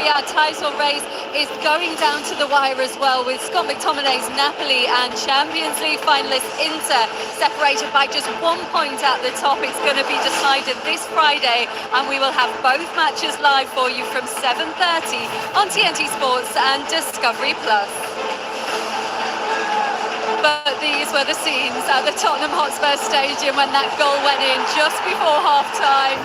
Serie A title race is going down to the wire as well, with Scott McTominay's Napoli and Champions League finalist Inter separated by just 1 point at the top. It's going to be decided this Friday, and we will have both matches live for you from 7:30 on TNT Sports and Discovery Plus. But these were the scenes at the Tottenham Hotspur Stadium when that goal went in just before half-time.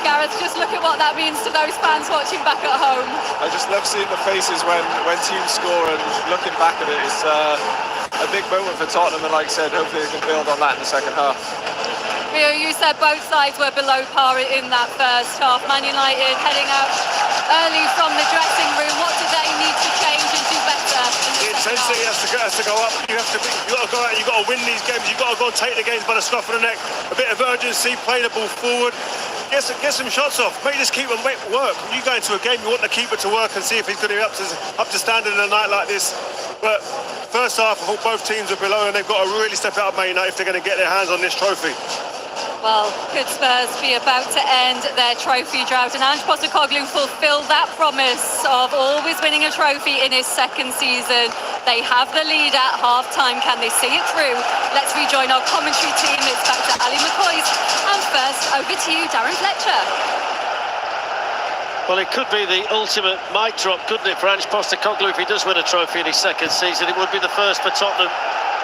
Gareth, just look at what that means to those fans watching back at home. I just love seeing the faces when teams score, and looking back at it is a big moment for Tottenham, and like I said, hopefully they can build on that in the second half. Rio, you said both sides were below par in that first half. Man United heading out early from the dressing room. What do they need to change and do better? The intensity has to go up. You've got to go out. You've got to win these games. You've got to go and take the games by the scruff of the neck. A bit of urgency, play the ball forward. Get some shots off. Make this keeper work. You go into a game, you want the keeper to work and see if he's going to be up to standard in a night like this. But first half, I thought both teams are below, and they've got to really step out of Man United if they're going to get their hands on this trophy. Well, could Spurs be about to end their trophy drought? And Ange Postecoglou fulfilled that promise of always winning a trophy in his second season. They have the lead at half-time. Can they see it through? Let's rejoin our commentary team. It's back to Ali McCoy. And first, over to you, Darren Fletcher. Well, it could be the ultimate mic drop, couldn't it, for Ange Postecoglou if he does win a trophy in his second season. It would be the first for Tottenham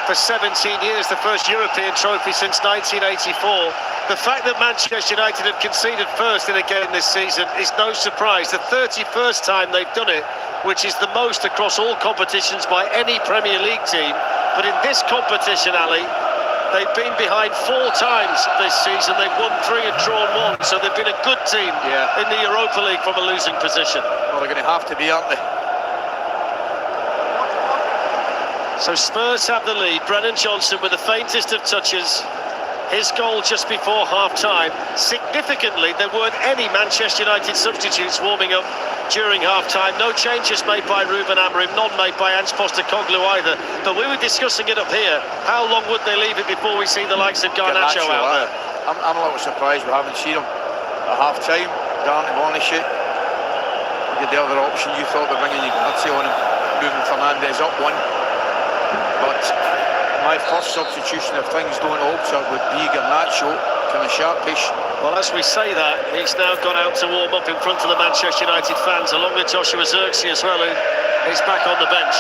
for 17 years, the first European trophy since 1984. The fact that Manchester United have conceded first in a game this season is no surprise. The 31st time they've done it, which is the most across all competitions by any Premier League team. But in this competition, Ali, they've been behind 4 times this season. They've won 3 and drawn 1, so they've been a good team in the Europa League from a losing position. Well, they're going to have to be, aren't they? So Spurs have the lead. Brennan Johnson with the faintest of touches. His goal just before half-time. Significantly, there weren't any Manchester United substitutes warming up during half-time. No changes made by Ruben Amorim, none made by Ange Postecoglou either. But we were discussing it up here. How long would they leave it before we see the likes of Garnacho out there? I'm a little surprised we haven't seen him at half-time. Down to Varnish it. You did the other option. You thought they're bringing Garnacho on him, moving Fernandes up one. But my first substitution, if things don't alter, would be Garnacho, kind of sharpish. Well, as we say that, he's now gone out to warm up in front of the Manchester United fans, along with Joshua Zirkzee as well, who is back on the bench.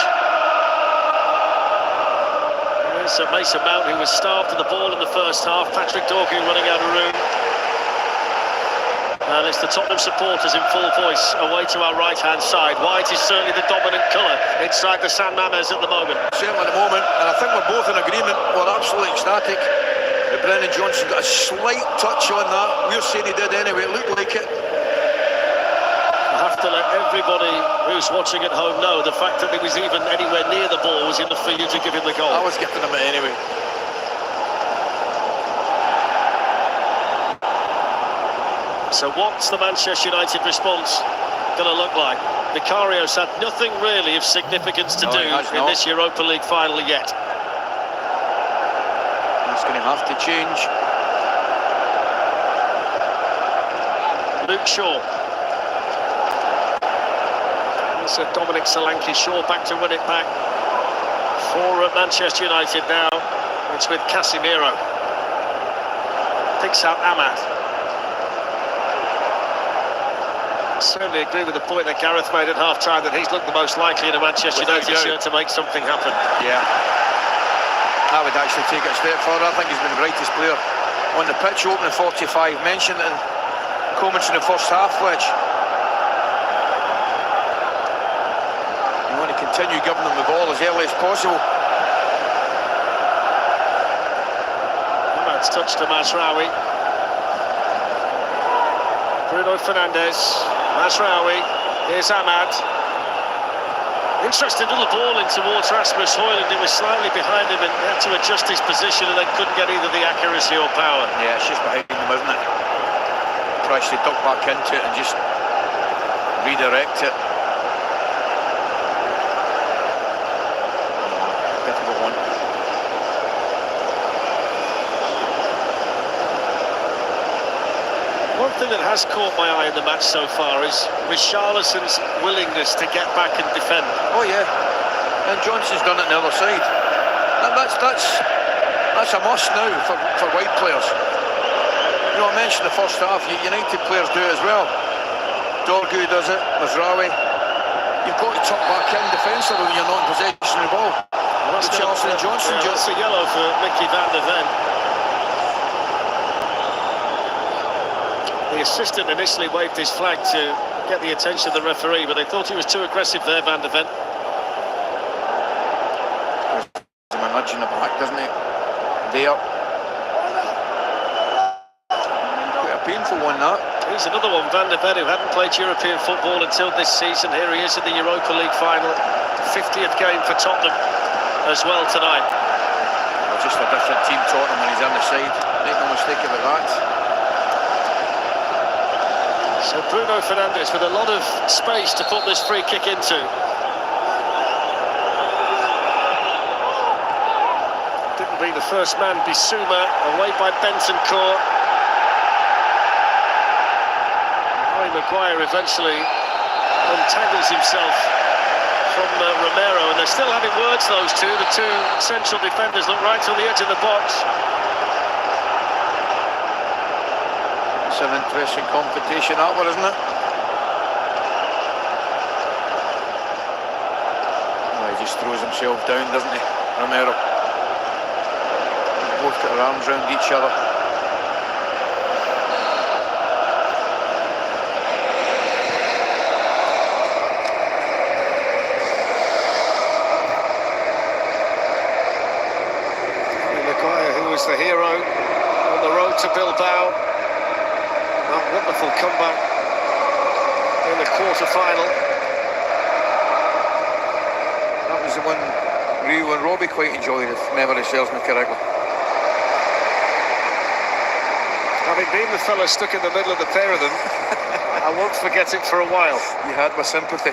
There's Mason Mount, who was starved of the ball in the first half. Patrick Dorgu running out of room. And it's the Tottenham supporters in full voice away to our right-hand side. White is certainly the dominant colour inside the San Mamés at the moment. Certainly at the moment, and I think we're both in agreement. We're absolutely ecstatic that Brennan Johnson got a slight touch on that. We're saying he did anyway, it looked like it. I have to let everybody who's watching at home know the fact that he was even anywhere near the ball was enough for you to give him the goal. I was giving him it anyway. So what's the Manchester United response going to look like? Vicario's had nothing really of significance to do in this Europa League final yet. He's going to have to change. Luke Shaw. It's Dominic Solanke. Shaw back to win it back for Manchester United now. It's with Casemiro. Picks out Ahmad. Certainly agree with the point that Gareth made at half-time, that he's looked the most likely in a Manchester United shirt to make something happen. Yeah, I would actually take it a step further. I think he's been the brightest player on the pitch, opening 45, mentioned it in comments in the first half, Fletch. You want to continue giving them the ball as early as possible. Ahmad's touch to Mazraoui. Bruno Fernandes. Mazraoui, here's Ahmad. Interesting little ball in towards Rasmus Højlund. It was slightly behind him and had to adjust his position, and then couldn't get either the accuracy or power. Yeah, it's just behind him, isn't it? Tries to duck back into it and just redirect it. Difficult one. One thing that has caught my eye in the match so far is Richarlison's willingness to get back and defend. Oh yeah, and Johnson's done it on the other side. And that's a must now for white players. You know, I mentioned the first half, United players do it as well. Dorgu does it, Mazraoui. You've got to tuck back in defensively when you're not in possession of the ball. Richarlison and Johnson. That's a yellow for Mickey van der Ven. The assistant initially waved his flag to get the attention of the referee, but they thought he was too aggressive there, Van der Ven. There's a nudge in the back, doesn't he? There. Quite a painful one, that. Here's another one, Van der Ven, who hadn't played European football until this season. Here he is in the Europa League final. 50th game for Tottenham as well tonight. Well, just a different team, Tottenham, when he's on the side. Make no mistake about that. So Bruno Fernandes with a lot of space to put this free kick into. Didn't be the first man, Bissouma, away by Bentancur. Harry Maguire eventually untangles himself from Romero, and they're still having words, those two. The two central defenders look right on the edge of the box. It's an interesting competition, that one, isn't it? Well, he just throws himself down, doesn't he, Romero? They both got their arms around each other. The hero on the road to Bilbao. That wonderful comeback in the quarter-final. That was the one Rio and Robbie quite enjoyed, if memory serves me correctly. Having been the fella stuck in the middle of the pair of them, I won't forget it for a while. You had my sympathy.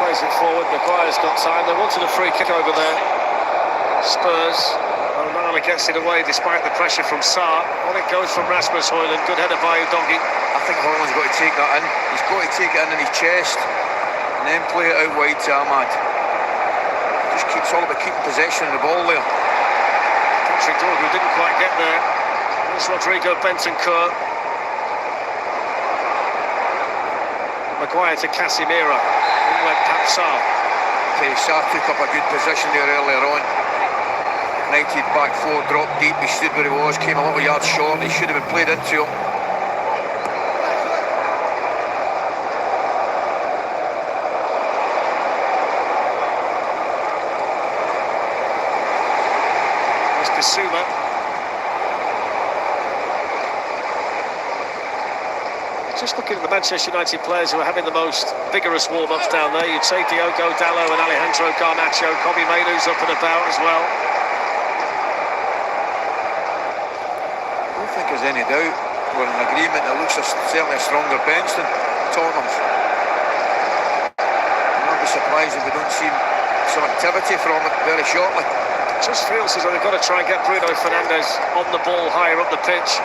Plays it forward, Maguire's got time. They wanted a free kick over there. Spurs. O'Malley gets it away despite the pressure from Sarr. On it goes from Rasmus Højlund. Good header by Udogie. I think Højlund's got to take that in. He's got to take it in his chest and then play it out wide to Ahmad. It's all about keeping possession of the ball there. Patrick Dorgu didn't quite get there. There's Rodrigo Bentancur. Maguire to Casemiro. Went past Sarr. Okay, Sarr took up a good position there earlier on. United back four, dropped deep, he stood where he was, came a little yard short, he should have been played into him. There's Bissouma. Just looking at the Manchester United players who are having the most vigorous warm-ups down there, you'd say Diogo Dalot and Alejandro Garnacho. Kobbie Mainoo's up and about as well. I don't think there's any doubt we're in agreement. It looks certainly a stronger bench than Tottenham's. I'll be surprised if we don't see some activity from it very shortly. It just feels as though they've got to try and get Bruno Fernandes on the ball higher up the pitch.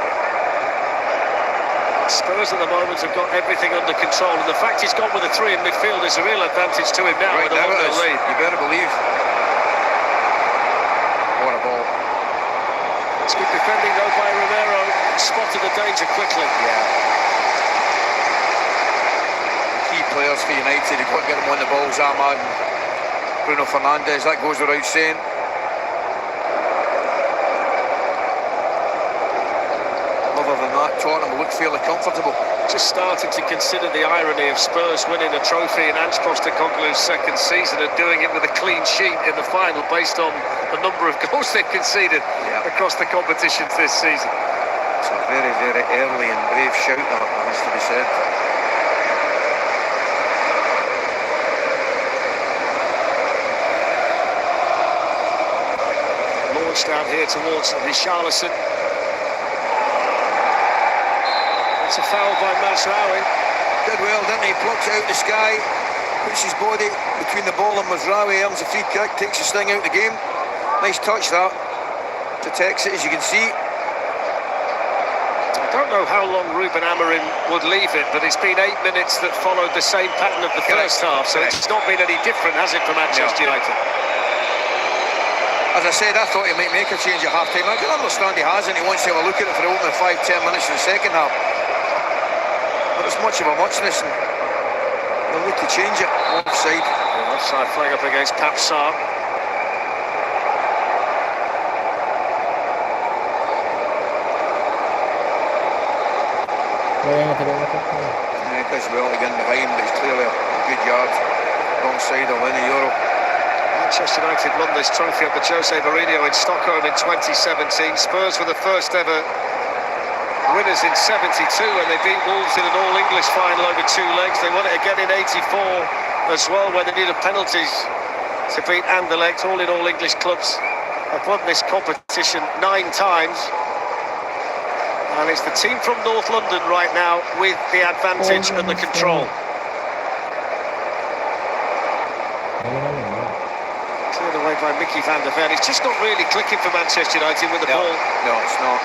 Spurs at the moment have got everything under control, and the fact he's gone with a three in midfield is a real advantage to him now. Right with a now it longer is. lead. You better believe. What a ball. It's good defending though by Romero. Spotted the danger quickly. Yeah. Key players for United, you've got to get them on the ball. Ahmad and Bruno Fernandes, that goes without saying. Other than that, Tottenham look fairly comfortable. Just starting to consider the irony of Spurs winning a trophy in Ange Postecoglou's second season and doing it with a clean sheet in the final based on the number of goals they've conceded across the competitions this season. It's a very, very early and brave shout, that has to be said. Launched out here towards Richarlison. It's a foul by Mazraoui. Did well, didn't he? Plucks it out the sky. puts his body between the ball and Mazraoui, earns a free kick, takes the sting out of the game. Nice touch that. Protects it, as you can see. I don't know how long Ruben Amorim would leave it, but it's been 8 minutes that followed the same pattern of the first half, so it's not been any different, has it, for Manchester United? As I said, I thought he might make a change at half-time. I can understand he hasn't. He wants to have a look at it for the opening 5-10 minutes in the second half. But it's much of a muchness, and they'll need to change it. Offside. Offside flag up against Pap Sarr. He does well to get in behind, but he's clearly a good yard alongside of Lenny Euro. Manchester United won this trophy under Jose Mourinho in Stockholm in 2017. Spurs were the first ever winners in 72 when they beat Wolves in an all-English final over 2 legs. They won it again in 84 as well, when they needed penalties to beat Anderlecht. All in all, English clubs have won this competition 9 times. And it's the team from North London right now with the advantage and the control. Cleared away by Mickey van der Ven. It's just not really clicking for Manchester United with the ball. No, it's not.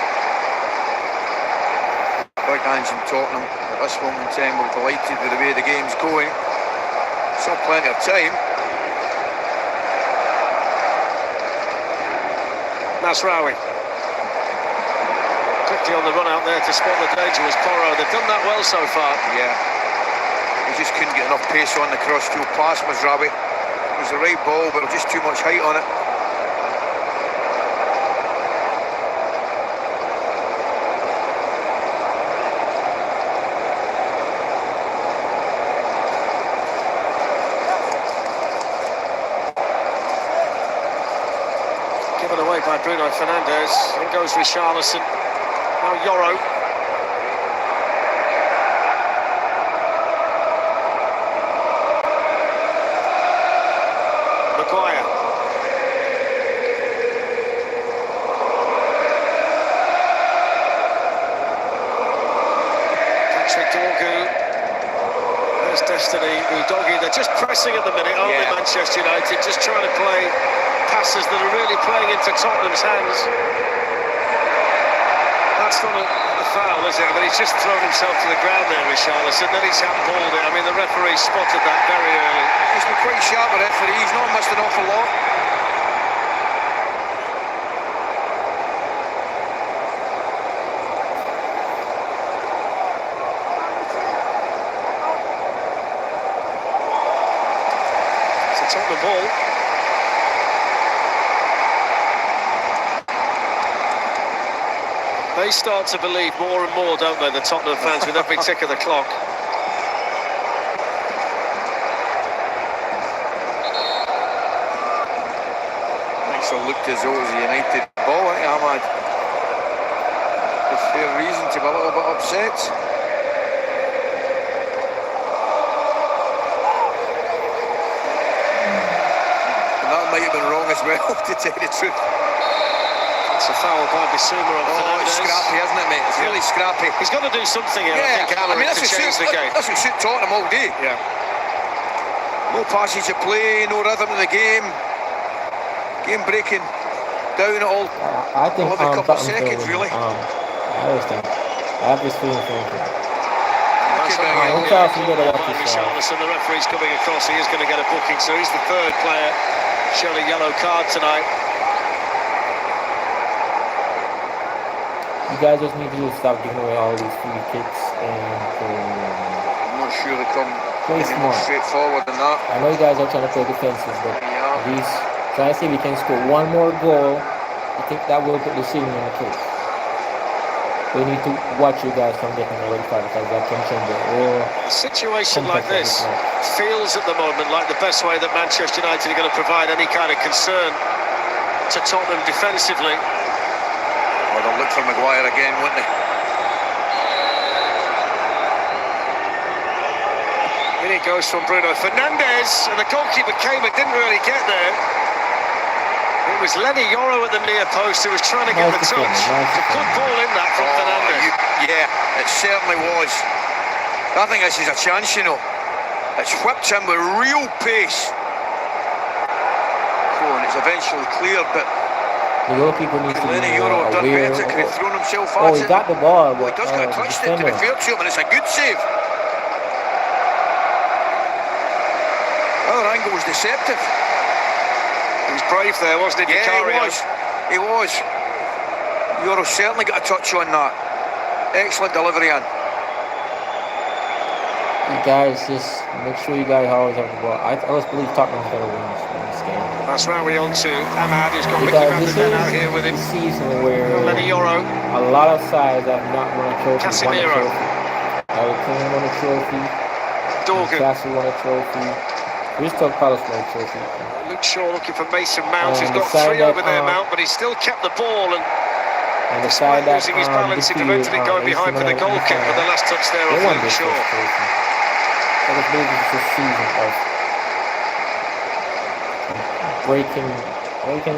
Big hands in Tottenham at this moment in time. We're delighted with the way the game's going. Still plenty of time. Mazraoui. Quickly on the run out there to spot the danger was Porro. They've done that well so far. Yeah. He just couldn't get enough pace on the cross-field pass, Mazraoui. It was the right ball, but just too much height on it. Given away by Bruno Fernandes. In goes Richarlison. Now Yoro. Maguire. Patrick Dorgu. There's Destiny Udogie. They're just pressing at the minute, aren't they, Manchester United? Just trying to play passes that are really playing into Tottenham's hands. That's not a foul, is it? I mean, he's just thrown himself to the ground there, Richarlison. Then he's handballed it. I mean, the referee spotted that very early. He's been quite sharp, the referee. He's not missed an awful lot. It's a Tottenham ball. They start to believe more and more, don't they, the Tottenham fans, with every tick of the clock. Makes it look as though it was a United ball, I think, Ahmad. There's fair reason to be a little bit upset. And that might have been wrong as well, to tell you the truth. It's a foul by Bissouma on Fernandes. It's scrappy, isn't it, mate? It's really scrappy. He's got to do something here, I think, Amorim, to change the game. That's what suit Tottenham all day. Yeah. No passage of play, no rhythm of the game. Game breaking down at all. I think every couple of Tottenham seconds, really. I always think. I have this feeling for him. Richarlison, the referee's coming across. He is going to get a booking, so he's the 3rd player shown a yellow card tonight. You guys just need to stop giving away all these free kicks and I'm not sure they come play any more smart. straightforward than that. I know you guys are trying to play defensive, but Yeah. at least try to see if we can score one more goal. I think that will put the ceiling on the case. We need to watch you guys from getting a red card because that can change the whole. A situation like this feels at the moment like the best way that Manchester United are going to provide any kind of concern to Tottenham defensively. Well, they'll look for Maguire again, won't they? In it goes from Bruno Fernandes, and the goalkeeper came but didn't really get there. It was Lenny Yoro at the near post who was trying to get the touch. A good ball in that from Fernandes. Yeah, it certainly was. I think this is a chance, you know. It's whipped him with real pace. Oh, and it's eventually cleared, but The goalkeeper needs to be Lenny Euro have done aware. better. Could have thrown himself Oh, at he it. got the ball, Well, but he does get the touched it, to be defender. fair to him, and it's a good save. Other angle was deceptive. He was brave there, wasn't he? Yeah, Vicario? he was. Euro certainly got a touch on that. Excellent delivery in. You guys just make sure you guys always have the ball. I always believe Tottenham's going to win this game. That's now we on to Ahmad, who's got Mickey Because van this der is Ven out here with him. the season where Lenny Euro, a lot of sides have not won a trophy. Casemiro. Won a trophy. Harry Kane won a trophy. Dorgan. Newcastle won a trophy. Crystal Palace won a trophy. Luke Shaw looking for Mason Mount. He's And got the side three over that, there, Mount, but he's still kept the ball. And And the despite side that losing his balance, he prevented it going behind for the goal kick with the last touch there they of won Luke this Shaw. trophy. So I believe this is a season of breaking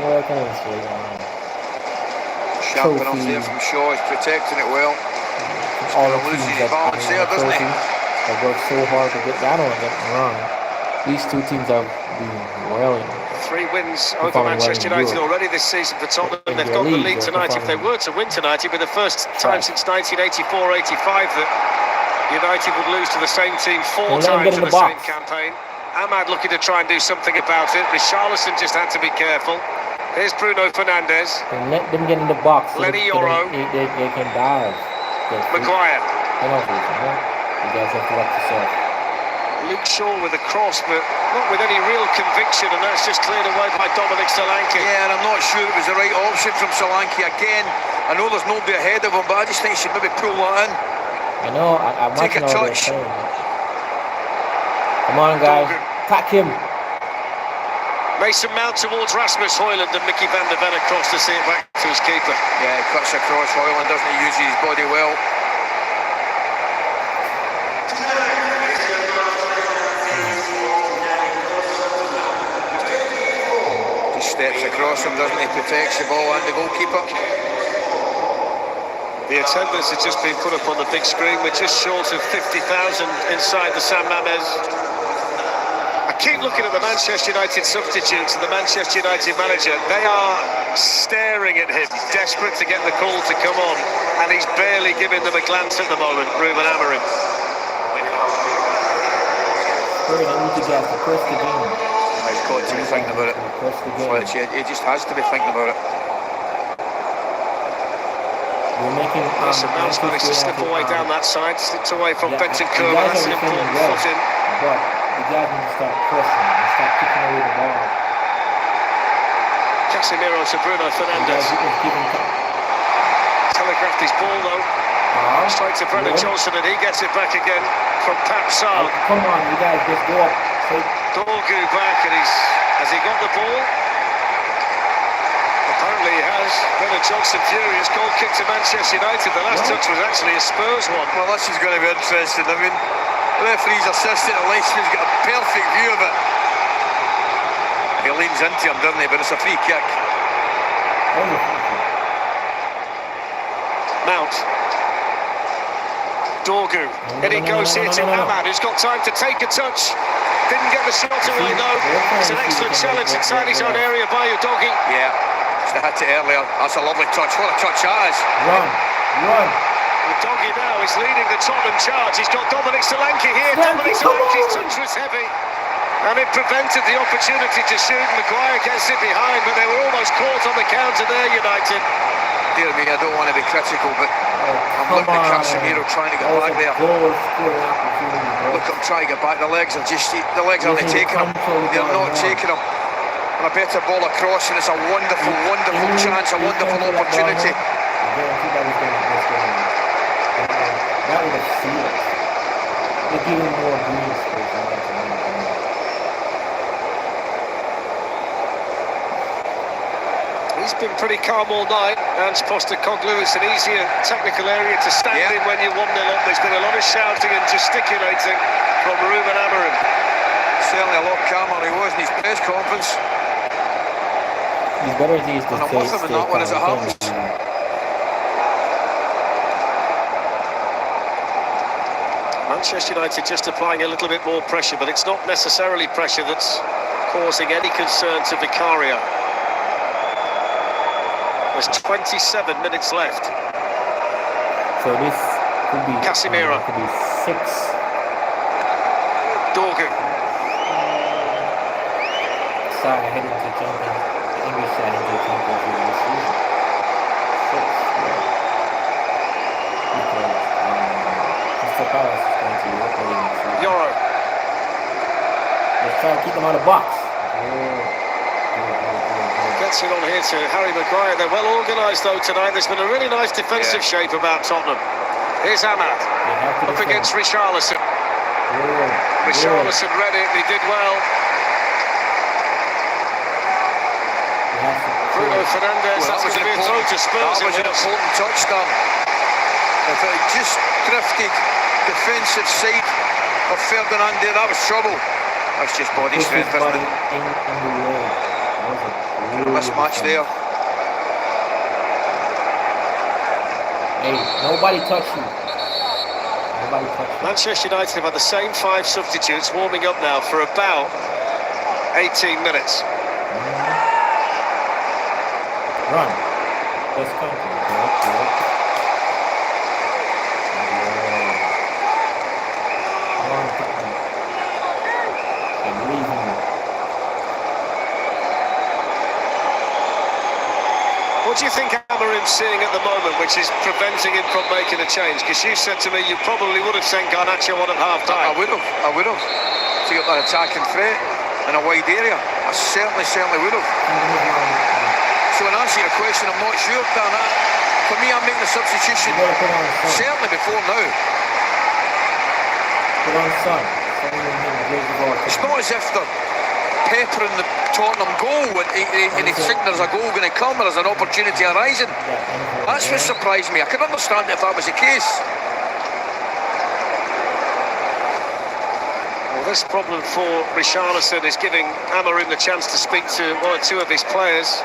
records. Sharp enough there from Shaw. He's protecting it well. All the loses teams his that balance there, doesn't he? have worked so hard to get that. I don't get me wrong. These two teams have been really 3 wins over Performing well Manchester in United Europe. already this season for Tottenham. In They've their got the league, lead they're tonight. If they performing were to win tonight, it'd be the first time Right. since 1984-85 that United would lose to the same team 4 Don't let them times get in in the the same box. campaign. Ahmad looking to try and do something about it. Richarlison just had to be careful. Here's Bruno Fernandes. and let them get in the box. So Lenny they, Euro. they can dive. Maguire. Penalties, you guys have to watch yourself. Luke Shaw with a cross, but not with any real conviction, and that's just cleared away by Dominic Solanke. Yeah, and I'm not sure it was the right option from Solanke again. I know there's nobody ahead of him, but I just think he should maybe pull that in. I know. I'm Take watching a all touch. this. Come on, guys. Attack him. Mason Mount towards Rasmus Højlund, and Mickey van der Ven across to see it back to his keeper. Yeah, he cuts across. Højlund doesn't use his body well. Just steps across him, doesn't he? Protects the ball and the goalkeeper. The attendance has just been put up on the big screen. We're just short of 50,000 inside the San Mamés. I keep looking at the Manchester United substitutes and the Manchester United manager. They are staring at him, desperate to get the call to come on, and he's barely giving them a glance at the moment, Ruben Amorim. Hurry, I need you guys to press the game. He's got to be thinking about it. Press the game. Fletch, he just has to be thinking about it. We're making Mason Mount's managed to slip away down that side, slipped away from Benton Kerr. That's an important foot in. But the guys need to start pressing and start kicking away the ball. Casemiro to Bruno You Fernandes. guys just give him time. Telegraphed his ball though. Straight to Brendan Johnson, and he gets it back again from Pap Sarr. Come on, you guys, just go up. Dorgu back, and has he got the ball? Apparently he has. Brendan Johnson furious. Goal kick to Manchester United. The last touch was actually a Spurs one. Well, this is going to be interesting. I mean, the referee's assistant at Leicestern's got a perfect view of it. He leans into him, doesn't he? But it's a free kick. Mount. Dorgu. In he goes here to Ahmad, who's got time to take a touch. Didn't get the shot away though. It's an excellent challenge inside his own area by Udogi. Yeah, should have had it earlier. That's a lovely touch. What a touch that is. Run. Udogi now is leading the Tottenham charge. He's got Dominic Solanke here. Dominic Solanke's touch was heavy, and it prevented the opportunity to shoot. Maguire gets it behind, but they were almost caught on the counter there, United. Dear me, I don't want to be critical, but I'm looking at Casemiro trying to get back there. Look, I'm trying to get back. The legs aren't taking him. They're not taking him. And a better ball across, and it's a wonderful, wonderful chance, a wonderful opportunity. That would have sealed it. They're giving more breathing space. He's been pretty calm all night. Ange Postecoglou, it's an easier technical area to stand in when you're 1-0 up. There's been a lot of shouting and gesticulating from Ruben Amorim. Certainly a lot calmer than he was in his press conference. He's better these days. And I'm with him in that one as it happens. Manchester United just applying a little bit more pressure, but it's not necessarily pressure that's causing any concern to Vicario. There's 27 minutes left. So this could be Casemiro. Could be 6. Dorgu. Side heading to Champions. The English side into Champions League this season. 6. Because Crystal Palace is going to Europa League next season. Euro. Let's try to keep them out of the box. Gets it on here to Harry Maguire. They're well organised though tonight. There's been a really nice defensive shape about Tottenham. Here's Ahmad up against Richarlison. Richarlison read it, he did well. Bruno Fernandes, that was a bit throw to Spurs. That was an important touchdown. If it had just drifted defensive side of Ferdinand there, that was trouble. That's just body strength, isn't it? Mismatch there. Hey, nobody touch you. Nobody touch you. Manchester United have had the same 5 substitutes warming up now for about 18 minutes. Run. Let's come. What do you think Amarim's seeing at the moment which is preventing him from making a change? Because you said to me you probably would have sent Garnacho on at half-time. I would have. To get that attacking threat in a wide area. I certainly would have. So in answer to your question, I'm not sure, Dan. For me, I'm making a substitution certainly before now. Put on Son. It's not as if they're peppering the Tottenham goal and they think there's a goal going to come or there's an opportunity arising. That's what surprised me. I could understand it if that was the case. Well, this problem for Richarlison is giving Amarim the chance to speak to 1 or 2 of his players.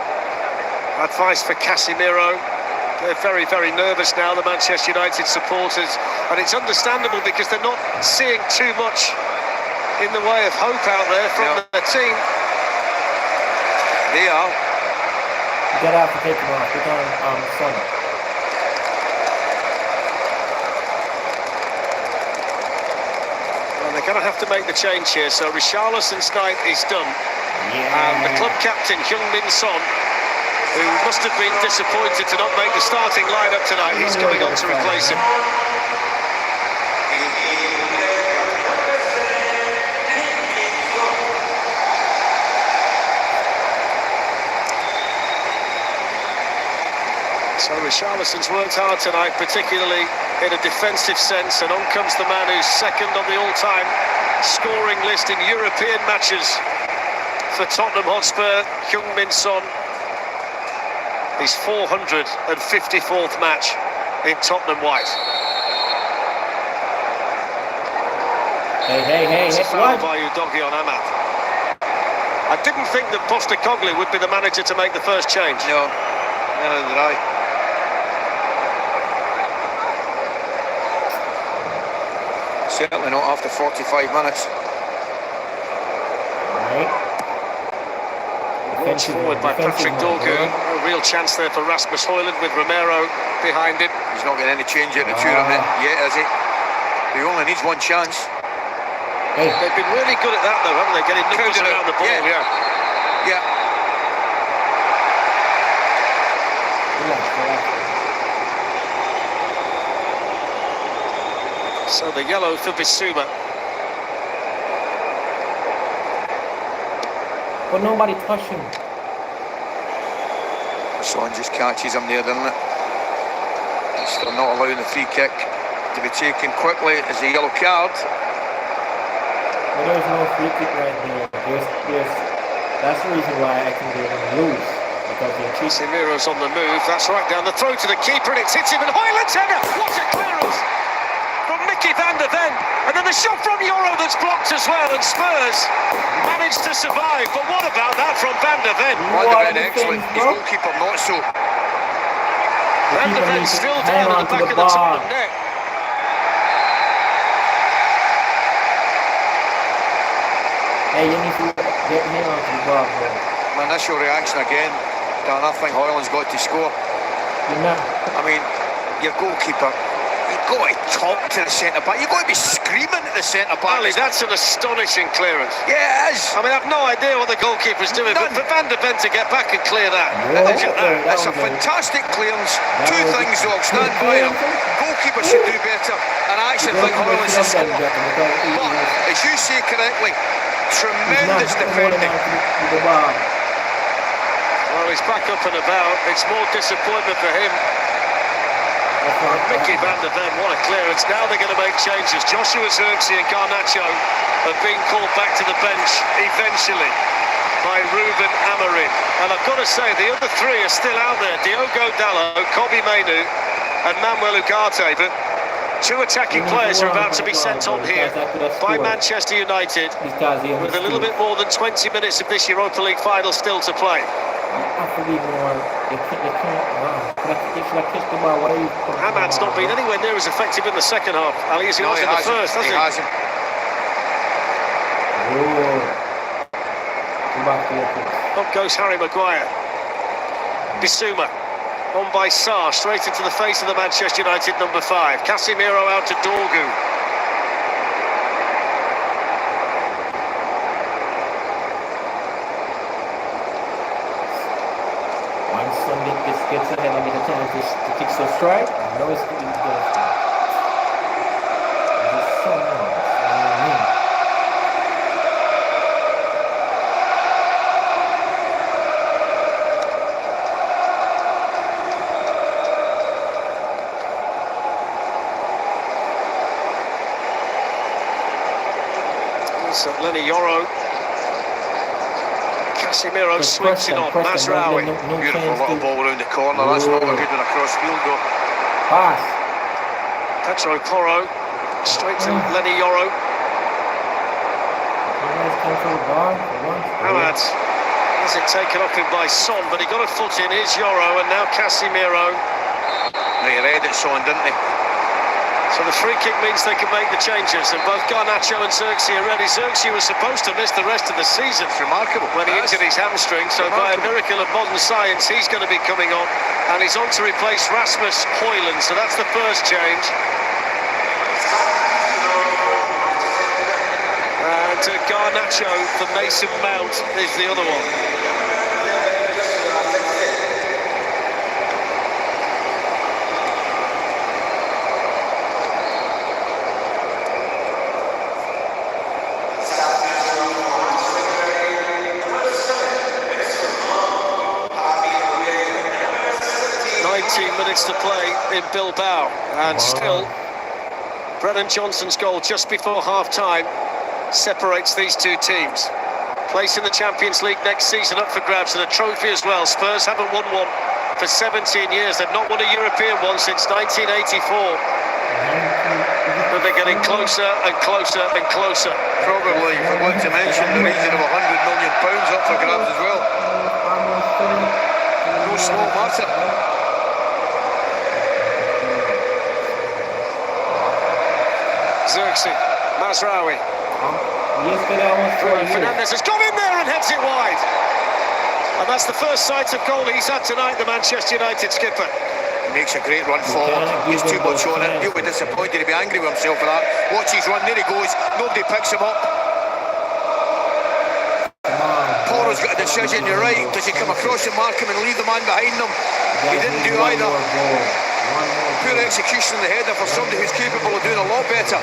Advice for Casemiro. They're very, very nervous now, the Manchester United supporters, and it's understandable because they're not seeing too much in the way of hope out there from their team. They are. You gotta have to take them off. Put on Son. Well, they're going to have to make the change here. So Richarlison's night is done. And the club captain, Heung-min Son, who must have been disappointed to not make the starting lineup tonight, he's coming on to replace him. So Richarlison's worked hard tonight, particularly in a defensive sense, and on comes the man who's second on the all-time scoring list in European matches for Tottenham Hotspur, Heung-min Son. His 454th match in Tottenham white. Hey, It's a foul by Udogie on Ahmad. I didn't think that Postecoglou would be the manager to make the first change. No, neither did I. Certainly not after 45 minutes. Right. Launched forward by Patrick Dorgu. A real chance there for Rasmus Højlund with Romero behind him. He's not getting any change out of the two on it yet, is he? He only needs one chance. Hey. They've been really good at that though, haven't they? Getting numbers around the ball, Yeah. So the yellow for Bissouma. But nobody touched him. Son just catches him there, doesn't it? Still not allowing the free kick to be taken quickly as a yellow card. But there's no free kick right there. That's the reason why I think they're going to lose. Because they're cheap. Casemiro's on the move. That's right, down the throw to the keeper, and it's hit him. And Højlund's header. What a clearance from Mickey van der Ven. And then the shot from Euro that's blocked as well. And Spurs managed to survive. But what about that from van der Ven? Van der Ven, excellent. His goalkeeper not so. Van der Ven still down at the back of the Tottenham net. Hey, you need to get him onto the ball, bro. My initial reaction again, Dan, I think Hoyland's got to score. You're not. I mean, your goalkeeper, you've got to talk to the centre-back. You've got to be screaming at the centre-back. Ali, that's an astonishing clearance. Yeah, it is. I mean, I've no idea what the goalkeeper's doing, but for Van der Ven to get back and clear that. Look at that. That's a fantastic clearance. Two things, though. Stand by him. Goalkeeper should do better. And I actually think Hoyland should score. But, as you say correctly, tremendous defending. Well, he's back up and about. It's more disappointment for him. Mickey Van der Ven, what a clearance. Now they're going to make changes. Joshua Zirkzee and Garnacho have been called back to the bench eventually by Ruben Amorim. And I've got to say, the other three are still out there. Diogo Dalot, Kobbie Mainoo and Manuel Ugarte. But two attacking players are about to be sent on here by Manchester United with a little bit more than 20 minutes of this Europa League final still to play. Hamad's not been anywhere near as effective in the second half, Ali, as he was in the first, hasn't he? Up goes Harry Maguire. Bissouma. On by Sarr, straight into the face of the Manchester United number 5. Casemiro out to Dorgu. Once somebody gets ahead and get a chance to fix the strike, I know it's going to go. There's so much. So Lenny Yoro. Casemiro sweeps it on. Mazraoui. Beautiful little ball around the corner. That's not a good one across field though. Pass. Pedro Porro. Straight to Lenny Yoro. Hamad has it taken off him by Son, but he got a foot in. Here's Yoro and now Casemiro. They read it, Son, didn't they? So the free kick means they can make the changes, and both Garnacho and Zirkzee are ready. Zirkzee was supposed to miss the rest of the season. It's remarkable. When he injured his hamstring, so by a miracle of modern science, he's going to be coming on, and he's on to replace Rasmus Højlund, so that's the first change. And Garnacho for Mason Mount is the other one. Minutes to play in Bilbao, and still Brennan Johnson's goal just before half-time separates these two teams. Place in the Champions League next season up for grabs, and a trophy as well. Spurs haven't won one for 17 years. They've not won a European one since 1984. But they're getting closer and closer and closer. Probably, I want to mention, the region of £100 million up for grabs as well. No small matter. Zirkzee, Mazraoui. Fernandes has gone in there and heads it wide. And that's the first sight of goal he's had tonight, the Manchester United skipper. He makes a great run forward. He's too much on it. He'll be disappointed, he'll be angry with himself for that. Watch his run, there he goes. Nobody picks him up. Porro's got a decision, you're right. Does he come across and mark him and leave the man behind him? He didn't do either. Poor execution in the header for somebody who's capable of doing a lot better.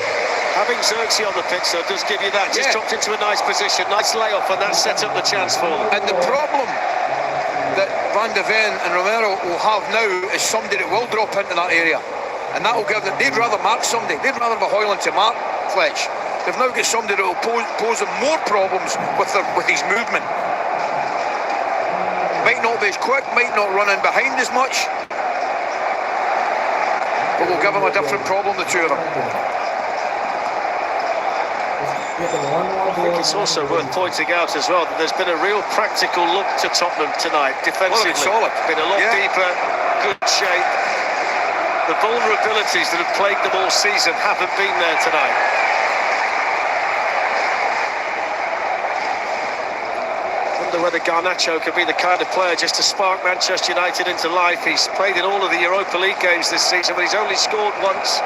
Having Zirkzee on the pitch, though, does give you that. Just dropped into a nice position, nice layoff, and that set up the chance for them. And the problem that Van der Ven and Romero will have now is somebody that will drop into that area. And that will give them, they'd rather mark somebody. They'd rather have a Højlund to mark Fletch. They've now got somebody that will pose them more problems with his movement. Might not be as quick, might not run in behind as much, but we'll give him a different problem, the two of them. I think it's also worth pointing out as well that there's been a real practical look to Tottenham tonight, defensively. Solid. Been a lot deeper, good shape. The vulnerabilities that have plagued them all season haven't been there tonight. wonder whether Garnacho could be the kind of player just to spark Manchester United into life. He's played in all of the Europa League games this season, but he's only scored once.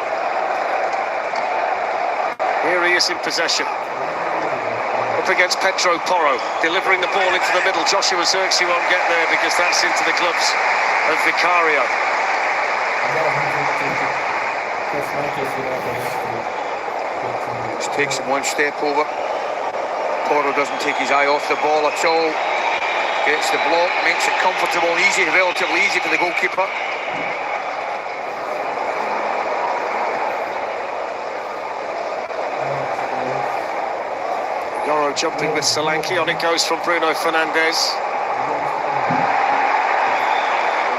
Here he is in possession. Up against Pedro Porro, delivering the ball into the middle. Joshua Zirkzee won't get there because that's into the gloves of Vicario. Just takes him one step over. Porro doesn't take his eye off the ball at all. Gets the block, makes it comfortable and easy, relatively easy for the goalkeeper. Yoro jumping with Solanke, on it goes from Bruno Fernandes.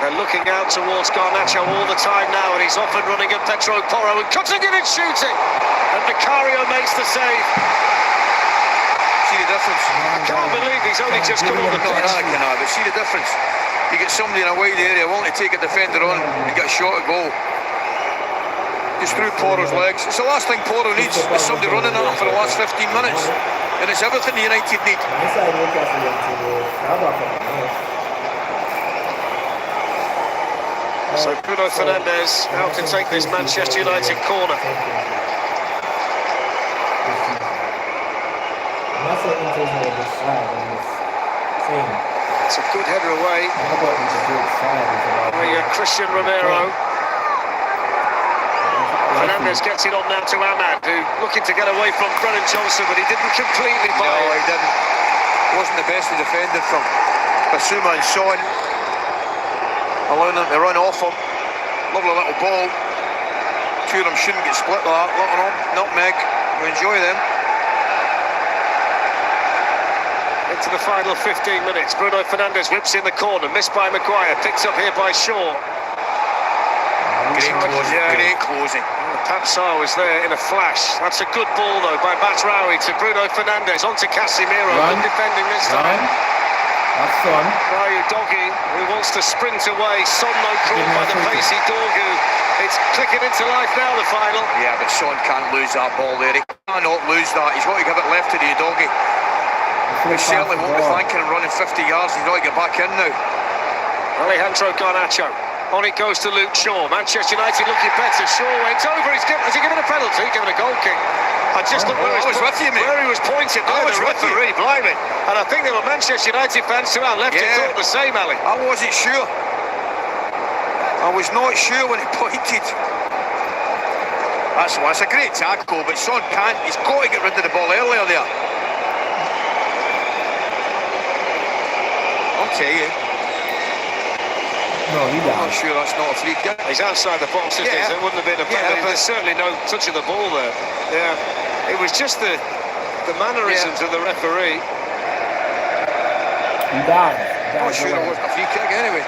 They're looking out towards Garnacho all the time now, and he's off and running at Pedro Porro and cutting it and shooting. And Vicario makes the save. See the difference? I can't believe he's only just come on the pitch. But see the difference? You get somebody in a wide area wanting to take a defender on and get a shot at goal. Just through Porro's legs. It's the last thing Porro needs, is somebody running at him for the last 15 minutes. And it's everything the United need. So Bruno Fernandes out to take this Manchester United corner. It's a good header away by Christian Romero. Fernandes gets it on now to Ahmad, who looking to get away from Brennan Johnson, but he didn't completely buy it. No, he didn't. Wasn't the best he defended from Basuma and Son. Allowing them to run off him. Lovely little ball. Two of them shouldn't get split like that. Little nutmeg. We enjoy them. Into the final 15 minutes. Bruno Fernandes whips in the corner. Missed by Maguire. Picked up here by Shaw. Great closing. Yeah. Great closing. Papsar was there in a flash. That's a good ball though by Batraoui to Bruno Fernandes. On to Casemiro. Good defending this time. That's Son. Ryu Doggy, who wants to sprint away. Son no caught by the pacey Dorgu. It's clicking into life now, the final. Yeah, but Son can't lose that ball there. He cannot lose that. He's got to give it left to the Doggy. He certainly won't be thanking him running 50 yards. He's got to get back in now. Alejandro Garnacho. On it goes to Luke Shaw. Manchester United looking better. Shaw went over. Has he given a penalty? Given a goal kick. I just looked where, I was with you, mate. Where he was pointing. I was the with you. referee, blimey. And I think there were Manchester United fans to our left who thought the same, Ali. I wasn't sure. I was not sure when he pointed. That's a great tackle, but Son can't. He's got to get rid of the ball earlier there. I'll tell you. No, he I'm not does. sure that's not a free kick. He's outside the box, isn't he? So it wouldn't have been a penalty. There's certainly no touch of the ball there. Yeah, it was just the mannerisms of the referee. He does. I'm not sure it wasn't a free kick anyway.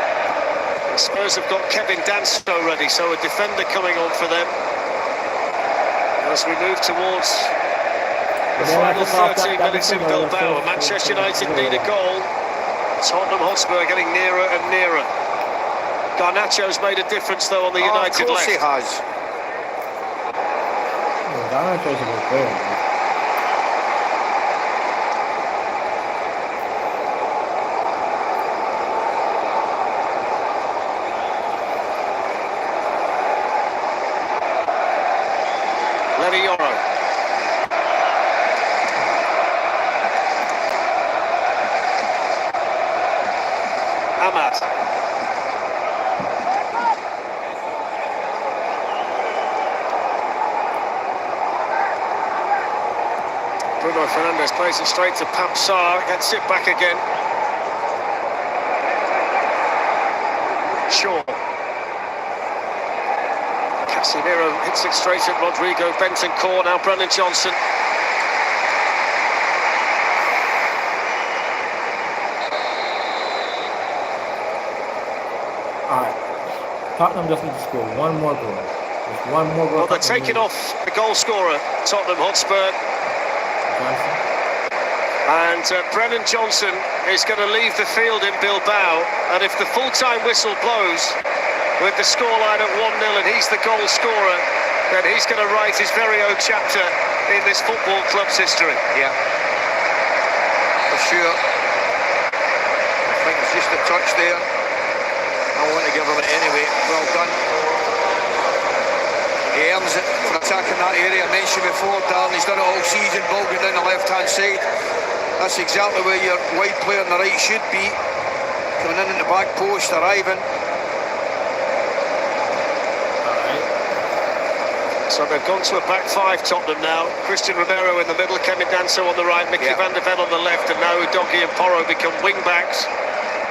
The Spurs have got Kevin Danso ready, so a defender coming on for them. As we move towards the final 13 minutes in Bilbao, Manchester United need a goal. Tottenham Hotspur getting nearer and nearer. Garnacho's made a difference though on the United left. Of course he has. Garnacho's a good player. Lenny Yoro. Ahmad. Bruno Fernandes plays it straight to Papsar, gets it back again. Shaw. Casemiro hits it straight at Rodrigo Bentancur, now Brennan Johnson. Alright. Tottenham just needs to score one more goal. Just one more goal. Well, they're taking off the goal scorer, Tottenham Hotspur. And Brennan Johnson is going to leave the field in Bilbao, and if the full-time whistle blows with the scoreline at 1-0 and he's the goal scorer, then he's going to write his very own chapter in this football club's history. Yeah, for sure. just a touch there. I want to give him it anyway. Well done. He earns it for attacking that area. I mentioned before, Darren, he's done it all season, ball going down the left-hand side. That's exactly where your wide player on the right should be. Coming in at the back post, arriving. So they've gone to a back five, Tottenham now. Christian Romero in the middle, Kevin Danso on the right, Mickey van der Ven on the left, and now Udogie and Porro become wing-backs.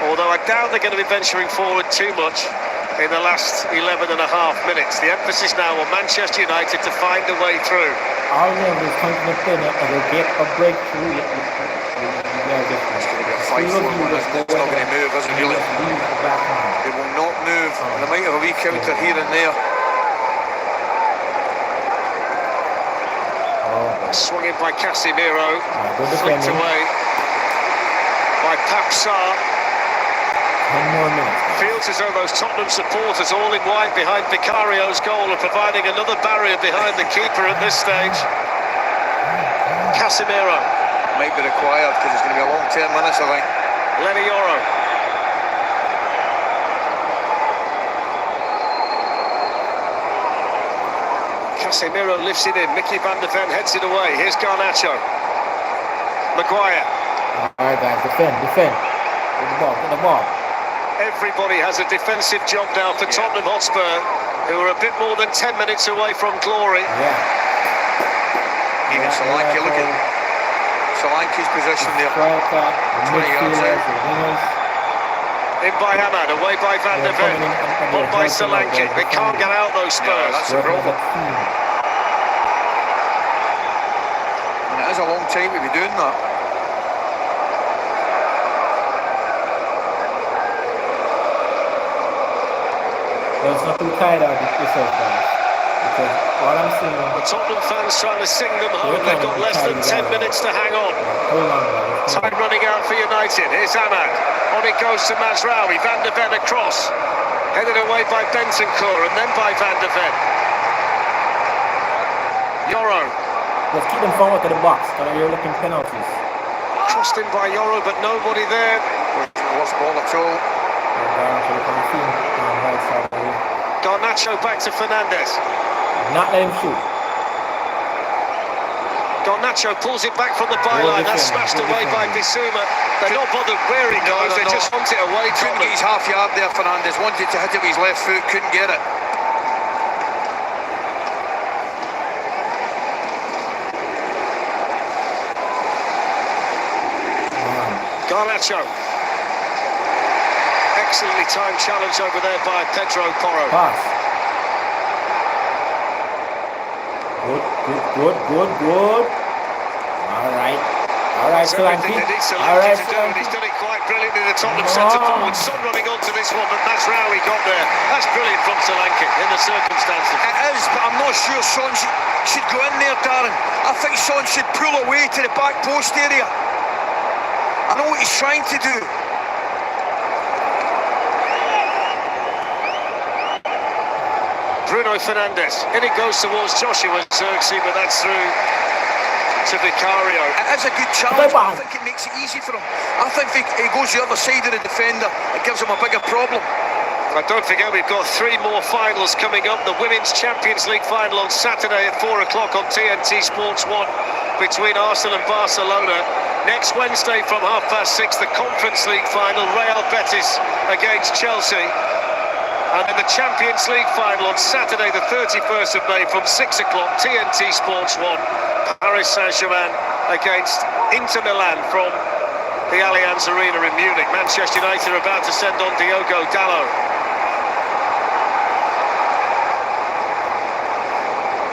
Although I doubt they're going to be venturing forward too much in the last 11 and a half minutes. The emphasis now on Manchester United to find a way through. All of them is coming to the and will get a breakthrough. It's going to be a 5-4 one, isn't it? It's not going to move, is it really? It will not move. They might have a wee counter here and there. Swung in by Casemiro, flicked away by Pape Sarr. 10 more minutes. Feels as though those Tottenham supporters all in white behind Vicario's goal are providing another barrier behind the keeper at this stage. Casemiro. Might be required because it's going to be a long 10 minutes, I think. Lenny Yoro. Casemiro lifts it in. Mickey van der Ven heads it away. Here's Garnacho. Maguire. All right, guys, defend. Get the ball. Everybody has a defensive job now for Tottenham Hotspur, who are a bit more than 10 minutes away from glory. Even Solanke, look at Solanke's position there. 20 yards out. In by Ahmad, away by Van der Ven, on by Solanke. They can't get out those Spurs. That's a problem. And it is a long time to be doing that. It's not too tired out of yourself, guys. Because what I'm seeing... The Tottenham fans trying to sing them home. They've got less than 10 minutes to hang on. Hold on, guys. Time running out for United. Here's Ahmad. On it goes to Mazraoui. Van der Ven across. Headed away by Bentancur and then by Van der Ven. Yoro. Let's keep them forward to the box. Because you're looking penalties. Crossed in by Yoro, but nobody there. Lost ball at all. Garnacho back to Fernandes. Not let him shoot. Garnacho pulls it back from the byline. That's smashed away by Bissouma. They're not bothered where he goes, they just want it away. Couldn't get his half yard there, Fernandes. Wanted to hit it with his left foot, couldn't get it. Garnacho. Excellently timed challenge over there by Pedro Porro. Pass. Good. All right, Solanke. All right, Solanke. He's done it quite brilliantly. The Tottenham centre forward. Son running onto this one, but Mazraoui got there. That's brilliant from Solanke in the circumstances. It is, but I'm not sure Son should go in there, Darren. I think Son should pull away to the back post area. I know what he's trying to do. Bruno Fernandes. In it goes towards Joshua Zirkzee, but that's through to Vicario. It is a good challenge, but I think it makes it easy for him. I think if he goes the other side of the defender, it gives him a bigger problem. And don't forget, we've got 3 more finals coming up. The Women's Champions League final on Saturday at 4 o'clock on TNT Sports 1 between Arsenal and Barcelona. Next Wednesday from 6:30, the Conference League final, Real Betis against Chelsea. And in the Champions League final on Saturday the 31st of May from 6 o'clock, TNT Sports 1, Paris Saint-Germain against Inter Milan from the Allianz Arena in Munich. Manchester United are about to send on Diogo Dalot.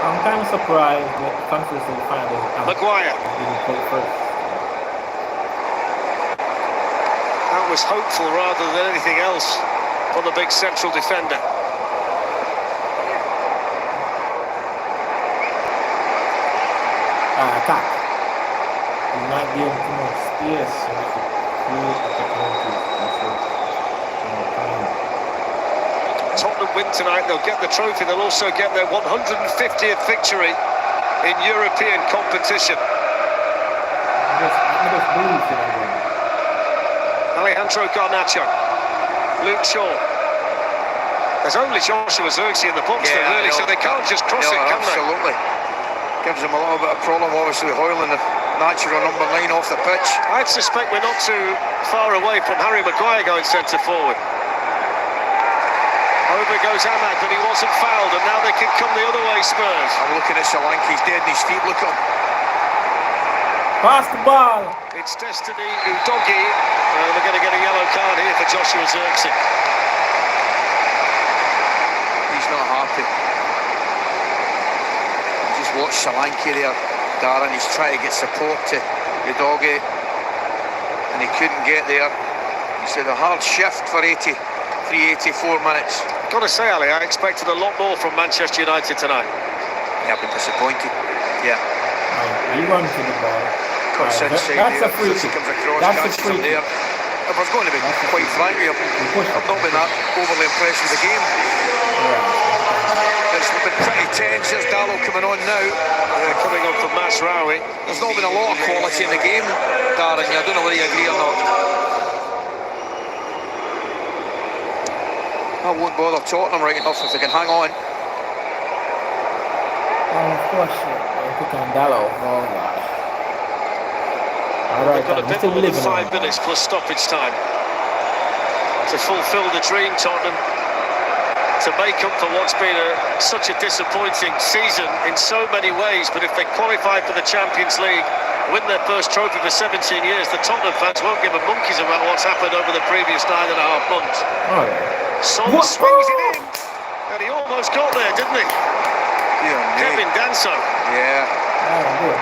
I'm kind of surprised that the Conference League final is Maguire. being played first. That was hopeful rather than anything else on the big central defender. Attack. You're not giving too much space. So you can create opportunities. Tottenham win tonight, they'll get the trophy, they'll also get their 150th victory in European competition. Alejandro Garnacho. Luke Shaw. There's only Joshua Zirkzee in the box there, really, so they can't just cross it, can they? Absolutely. Gives them a little bit of problem, obviously, Hoyland, the natural number 9 off the pitch. I'd suspect we're not too far away from Harry Maguire going centre forward. Over goes Ahmad, but he wasn't fouled, and now they can come the other way, Spurs. I'm looking at Solanke, he's dead in his feet, look at him. Pass the ball. It's Destiny Udogie, and we're going to get a yellow card here for Joshua Zirkzee. He's not happy. Just watch Solanke there, Darren. He's trying to get support to Udogie, and he couldn't get there. He said a hard shift for 84 minutes. Got to say, Ali, I expected a lot more from Manchester United tonight. Yeah, I've been disappointed. Yeah. He runs to the ball. Cuts inside That's there. a free kick. Comes across, That's a catches free him kick. there. If I was going to be quite frank with you, I've not been that overly impressed with the game. It's been pretty tense. There's Dallo coming on now. Coming on from Masraoui. There's not been a lot of quality in the game, Darren. I don't know whether you agree or not. That won't bother Tottenham right enough if they can hang on. Of course, pick on Dallo. Oh, God. All right, They've got a bit more than 5 minutes plus stoppage time to fulfil the dream, Tottenham, to make up for what's been such a disappointing season in so many ways. But if they qualify for the Champions League, win their first trophy for 17 years, the Tottenham fans won't give a monkeys about what's happened over the previous 9.5 months. All right. Son swings it in, and he almost got there, didn't he? Kevin Danso. Yeah. Good.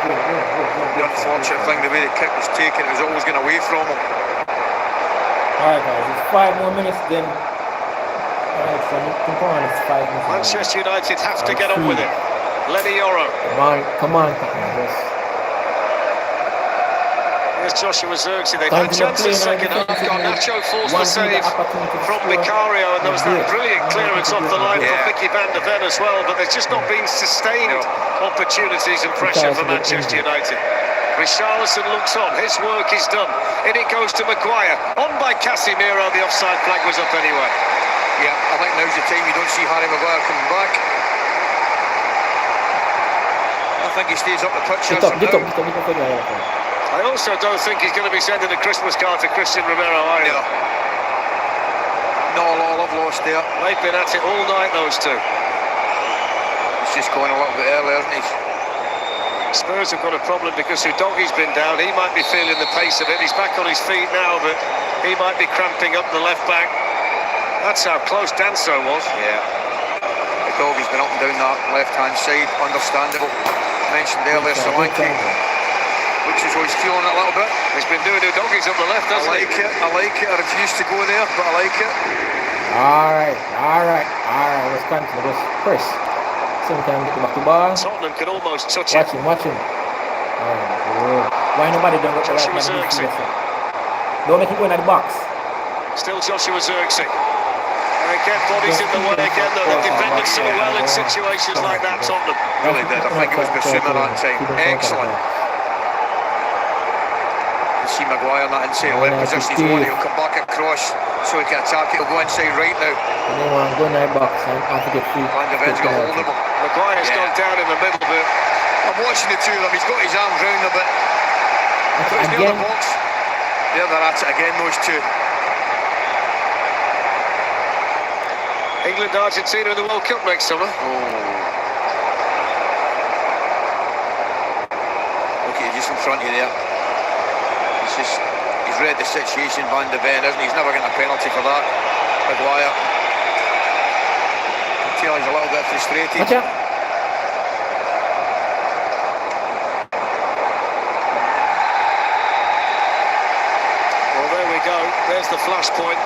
The unfortunate thing, the way the kick was taken, it was always going away from him. All right, guys. It's 5 more minutes. Then. All right, so come on. It's 5 minutes. Manchester United have to get on with it. Lenny Yoro. Come on. Here's Joshua Zirkzee. They've had chances second half. Garnacho forced the save from Vicario, and there was that brilliant clearance off the line from Vicky van der Ven as well, but there's just not been sustained opportunities and pressure for Manchester United. Richarlison looks on, his work is done. In it goes to Maguire, on by Casemiro, the offside flag was up anyway. Yeah, I think now's the time you don't see Harry Maguire coming back. I think he stays up the pitch here for now. I also don't think he's going to be sending a Christmas card to Christian Romero either. No. Not a lot of lost there. They've been at it all night, those two. He's just going a little bit early, hasn't he? Spurs have got a problem because Udogie's been down. He might be feeling the pace of it. He's back on his feet now, but he might be cramping up the left back. That's how close Danso was. Yeah. Udogie's been up and down that left-hand side. Understandable. Mentioned earlier, Solanke. Which is always feeling a little bit. He's been doing Udogie's on the left, hasn't he? I like it. I refuse to go there, but I like it. All right. Let's continue. Chris. Sometimes get the back to ball. Tottenham can almost touch it. Watch him. Good. Why nobody don't look Joshua Zirkzee. Don't make him go in the box. Still Joshua Zirkzee. They get bodies in the way again, though. They've defended so well in situations like that, Tottenham. Really did. I think it was Basuma that time. Excellent. See Maguire in that inside left position. He's one, he'll come back across so he can attack it. He'll go inside right now. Anyone go in that box and have to get free. Van der Ven's got hold of him. Maguire's gone down in the middle, but I'm watching the two of them. He's got his arms round a bit. He's near the box. There they're at it again, those two. England, Argentina in the World Cup next summer. Look at you just in front of you there. He's read the situation, Van der Ven, isn't he? He's never getting a penalty for that. Maguire. I can tell he's a little bit frustrated. Watch out. Well, there we go. There's the flashpoint.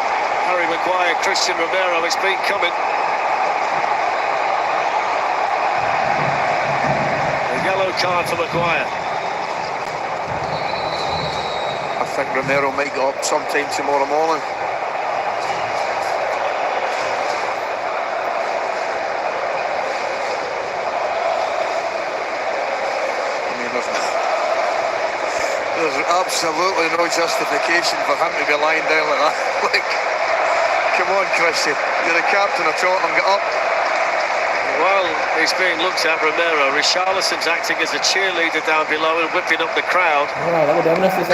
Harry Maguire, Christian Romero, it's been coming. A yellow card for Maguire. I think Romero might go up sometime tomorrow morning. I mean, there's absolutely no justification for him to be lying down like that. Like, come on, Christian, you're the captain of Tottenham, get up. Well, he's being looked at, Romero. Richarlison's acting as a cheerleader down below and whipping up the crowd.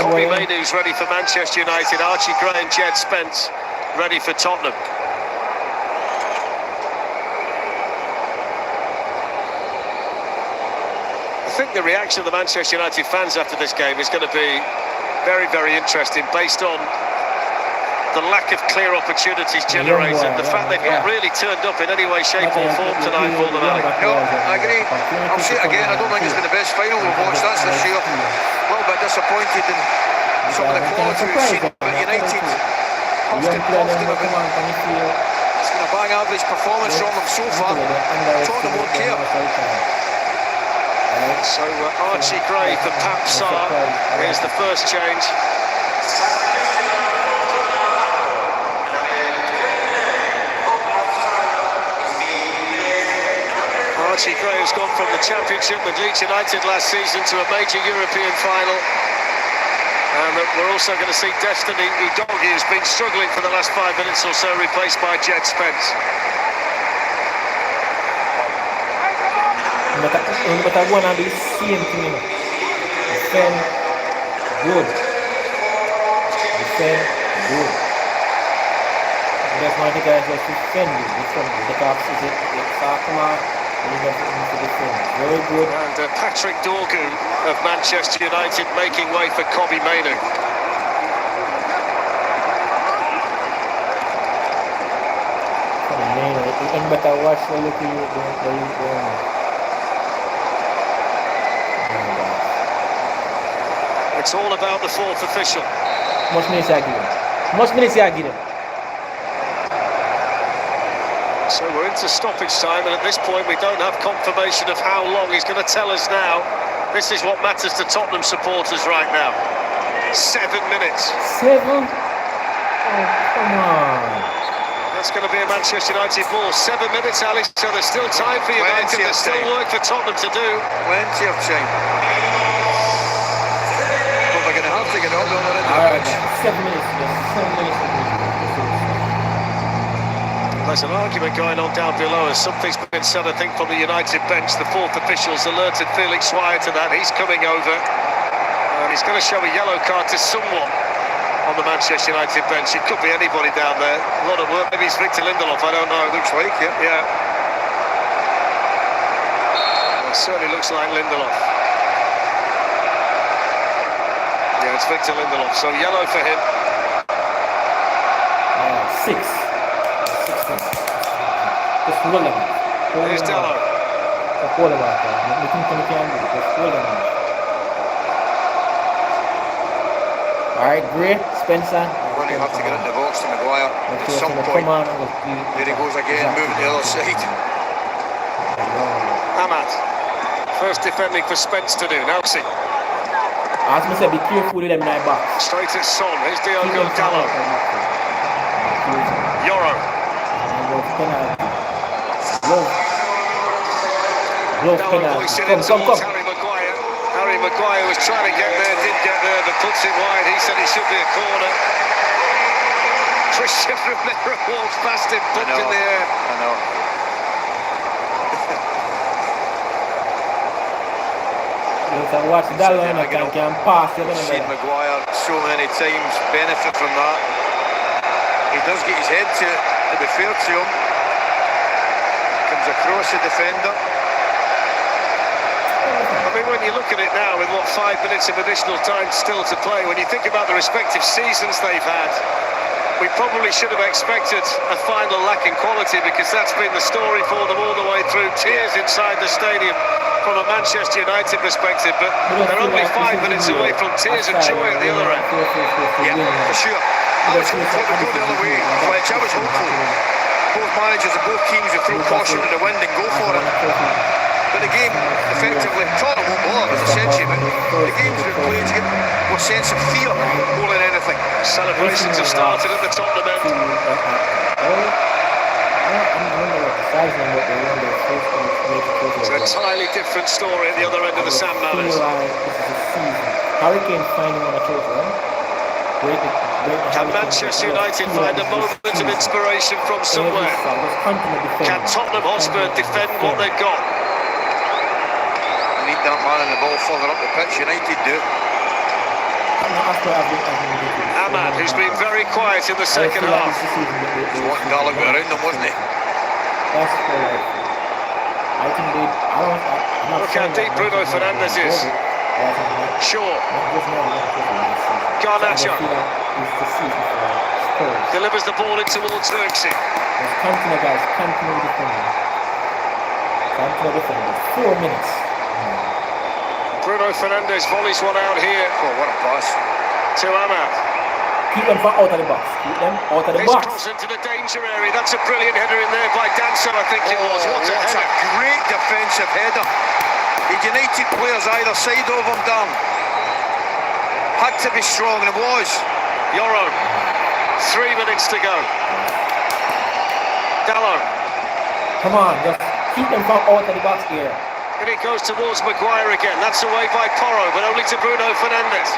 Kobbie Mainoo's ready for Manchester United. Archie Gray and Jed Spence ready for Tottenham. I think the reaction of the Manchester United fans after this game is going to be very, very interesting, based on the lack of clear opportunities generated, the fact they've not really turned up in any way, shape or form tonight for them, Ali. No, I agree. I'll say it again, I don't think it's been the best final we've watched, that's for sure. A little bit disappointed in some of the quality we've seen, but United it's been a bang average performance from them so far. Tottenham won't care. So Archie Gray for Pap Sarr. Here's the first change. Archie Gray has gone from the Championship with Leeds United last season to a major European final. And we're also going to see Destiny Udogie, who's been struggling for the last 5 minutes or so, replaced by Jed Spence. But I want to be same thing, you know. Defend good. Defend good. That's why the guys just defend you. The cops is it's Sakuma. Very good. And Patrick Dorgu of Manchester United making way for Kobbie Mainoo. It's all about the fourth official. Most minutes I give him. So we're into stoppage time, and at this point we don't have confirmation of how long. He's going to tell us now. This is what matters to Tottenham supporters right now. 7 minutes. 7? Oh, come on. That's going to be a Manchester United ball. 7 minutes, Ali, so there's still time for United. There's still work for Tottenham to do. Plenty of time. But we're going to have to get up there. Alright, 7 minutes. 7 minutes. There's an argument going on down below as something's been said, I think, from the United bench. The fourth official's alerted Felix Wire to that. He's coming over and he's going to show a yellow card to someone on the Manchester United bench. It could be anybody down there. A lot of work. Maybe it's Victor Lindelof, I don't know. Looks like, yeah. It certainly looks like Lindelof. Yeah, it's Victor Lindelof. So yellow for him. 6. Just hold them. Here's Dello. Hold them out there. Nothing can do. Just hold them out. Alright, Gray, Spencer. We're going to have to get in the box to Maguire at some point. There he goes again, moving to the other side. Ahmad. First defending for Spence to do. Nelson. As I said, be careful with them in my box. Straight at Son. Here's Diogo Dalot. Yoro. Love penalty. Come. Harry Maguire. Harry Maguire was trying to get there, did get there, but puts it wide. He said it should be a corner. Christian Romero walks past him, bumped in the air. I know. Watch that line, I can pass. I've seen Maguire so many times benefit from that. He does get his head to be fair to him. Comes across the defender. I mean, when you look at it now, with 5 minutes of additional time still to play, when you think about the respective seasons they've had, we probably should have expected a final lacking quality, because that's been the story for them all the way through. Tears inside the stadium from a Manchester United perspective, but they're only 5 minutes away from tears of joy at the other end. Yeah, for sure. I was hopeful to go the other way, which I was hopeful. Both managers and both teams would throw caution to the wind and go for it. But the game, effectively, Tottenham won't bother, as I said to you, but the game's been played to get a sense of fear more than anything. Celebrations have started at the Tottenham end. It's an entirely different story at the other end of the Sam Manners. Hurricane finding on a trophy, right? Break the Can Hurricane Manchester record of United two find a this moment of season. inspiration from Every somewhere? side, just continue defending. Can Tottenham Hotspur defend what they've got? Need that man in the ball further up the pitch. United do. Ahmad, who's been very quiet in the second half. He wanted Gallagher around them, wasn't he? That's I think they. I'm not Look saying how deep that Bruno Manchester Fernandes United is. will do it, but I think Shaw, not just now, not just last season. Garnacho I feel like it's the season for Spurs. delivers the ball in towards Xerxes. Just continue, guys. Continue defending. Continue defending. 4 minutes. Bruno Fernandes volleys one out here Oh, what a pass. to Ahmad. Keep them out of the box. Keep them out of the This box. cross into the danger area. That's a brilliant header in there by Danso, I think it was. What a That's header. a great defensive header. The United players either side of him down. Had to be strong, and it was. Euro. 3 minutes to go. Dallo. Come on, just keep them from out of the box here. And it goes towards Maguire again. That's away by Porro, but only to Bruno Fernandes.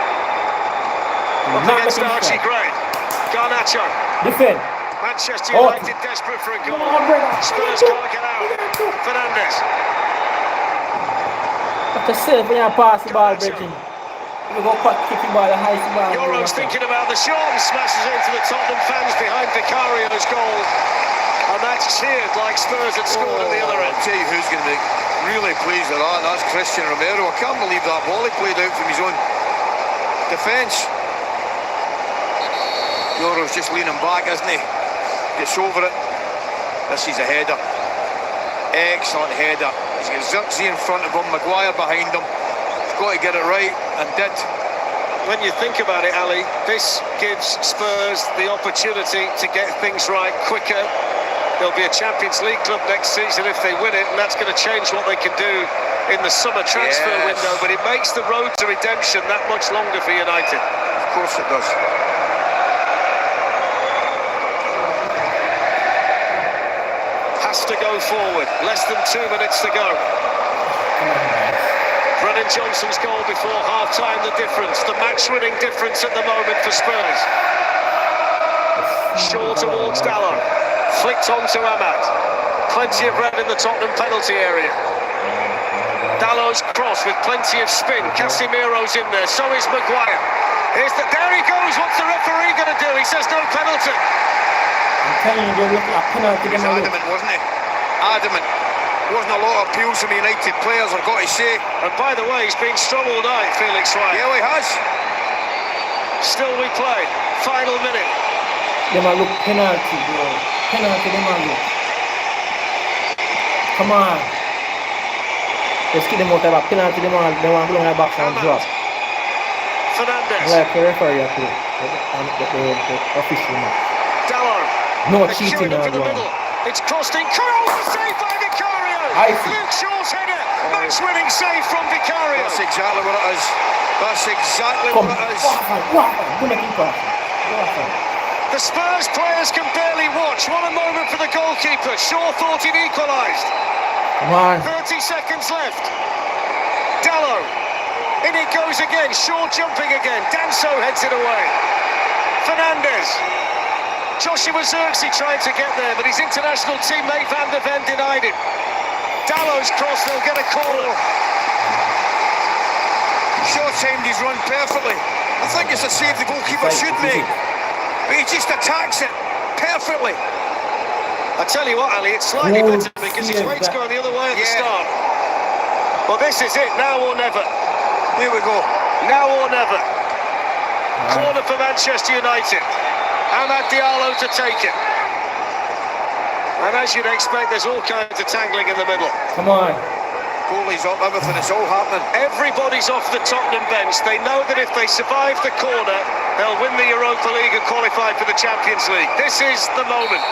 Up Not against the Archie defense. Gray. Garnacho. Defend. Manchester Oh. United desperate for a goal. Come on, brother. Spurs can't get out. Fernandes. After save when you pass the ball, breaking. You go cut kicking ball, the high ball. Euro's thinking about the shot and smashes it into the Tottenham fans behind Vicario's goal. And that's cheered like Spurs had scored at the other end. I'll tell you who's going to be really pleased with that, and that's Christian Romero. I can't believe that ball he played out from his own defence. Euro's just leaning back, isn't he? Gets over it. This is a header. Excellent header. He's got Xerxes in front of him, Maguire behind him. He's got to get it right, and did. When you think about it, Ali, this gives Spurs the opportunity to get things right quicker. There'll be a Champions League club next season if they win it, and that's going to change what they can do in the summer transfer window. But it makes the road to redemption that much longer for United. Of course it does. Has to go forward. Less than 2 minutes to go. Brennan Johnson's goal before half-time, the difference, the match-winning difference at the moment for Spurs. Shaw towards Dallo. Flicked on to Ahmad. Plenty of red in the Tottenham penalty area. Dallo's cross with plenty of spin. Casemiro's in there, so is Maguire. There he goes, what's the referee going to do? He says no penalty. I'm telling you, they're looking at penalty. He was adamant, wasn't he? Adamant. Wasn't a lot of appeals from United players, I've got to say. And by the way, he's been strong all night, Felix Wright. Yeah, he has. Still we play. Final minute. They might look penalty, bro. Penalty, they might look. Come on. Let's get them out of that penalty. They want to go on the box and drop. Fernandes. Like the referee, the official match. Dallo. No They're cheating queuing up now, in the bro. middle. It's crossed in. Saved by Vicario. I see. Luke Shaw's header. Match-winning save from Vicario. That's exactly what it is. That's exactly Come what on. it is. The Spurs players can barely watch. What a moment for the goalkeeper. Shaw thought he'd equalised. Come on. 30 seconds left. Dallo. In it goes again. Shaw jumping again. Danso heads it away. Fernandes. Joshua Xerxes trying to get there, but his international teammate Van der Ven denied it. Dallo's cross, they'll get a corner. Shaw timed his run perfectly. I think it's a save the goalkeeper should make. But he just attacks it perfectly. I tell you what, Ali, it's slightly better because his weight's going the other way at the start. Well, this is it, now or never. Here we go. Now or never. Corner for Manchester United. Amad Diallo to take it. And as you'd expect, there's all kinds of tangling in the middle. Come on. Goalie's up, everything, it's all happening. Everybody's off the Tottenham bench. They know that if they survive the corner, they'll win the Europa League and qualify for the Champions League. This is the moment.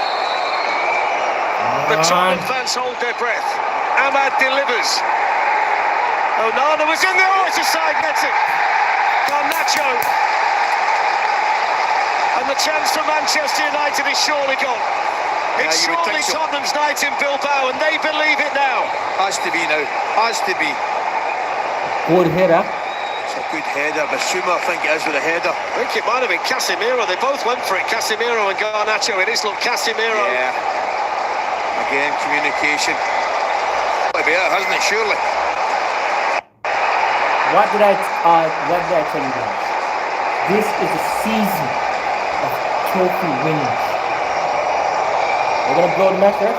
The Tottenham fans hold their breath. Amad delivers. Onana was in there. Oh, it's a side netting. Garnacho. And the chance for Manchester United is surely gone. It's surely Tottenham's night in Bilbao, and they believe it now. Has to be now. Has to be. Good header. It's a good header. Basuma, I think it is, with a header. I think it might have been Casemiro. They both went for it, Casemiro and Garnacho. It is, look, Casemiro. Yeah. Again, communication. It'll be out, hasn't it, surely? What did I tell you guys? This is a season of trophy winning. We're gonna blow the match, right?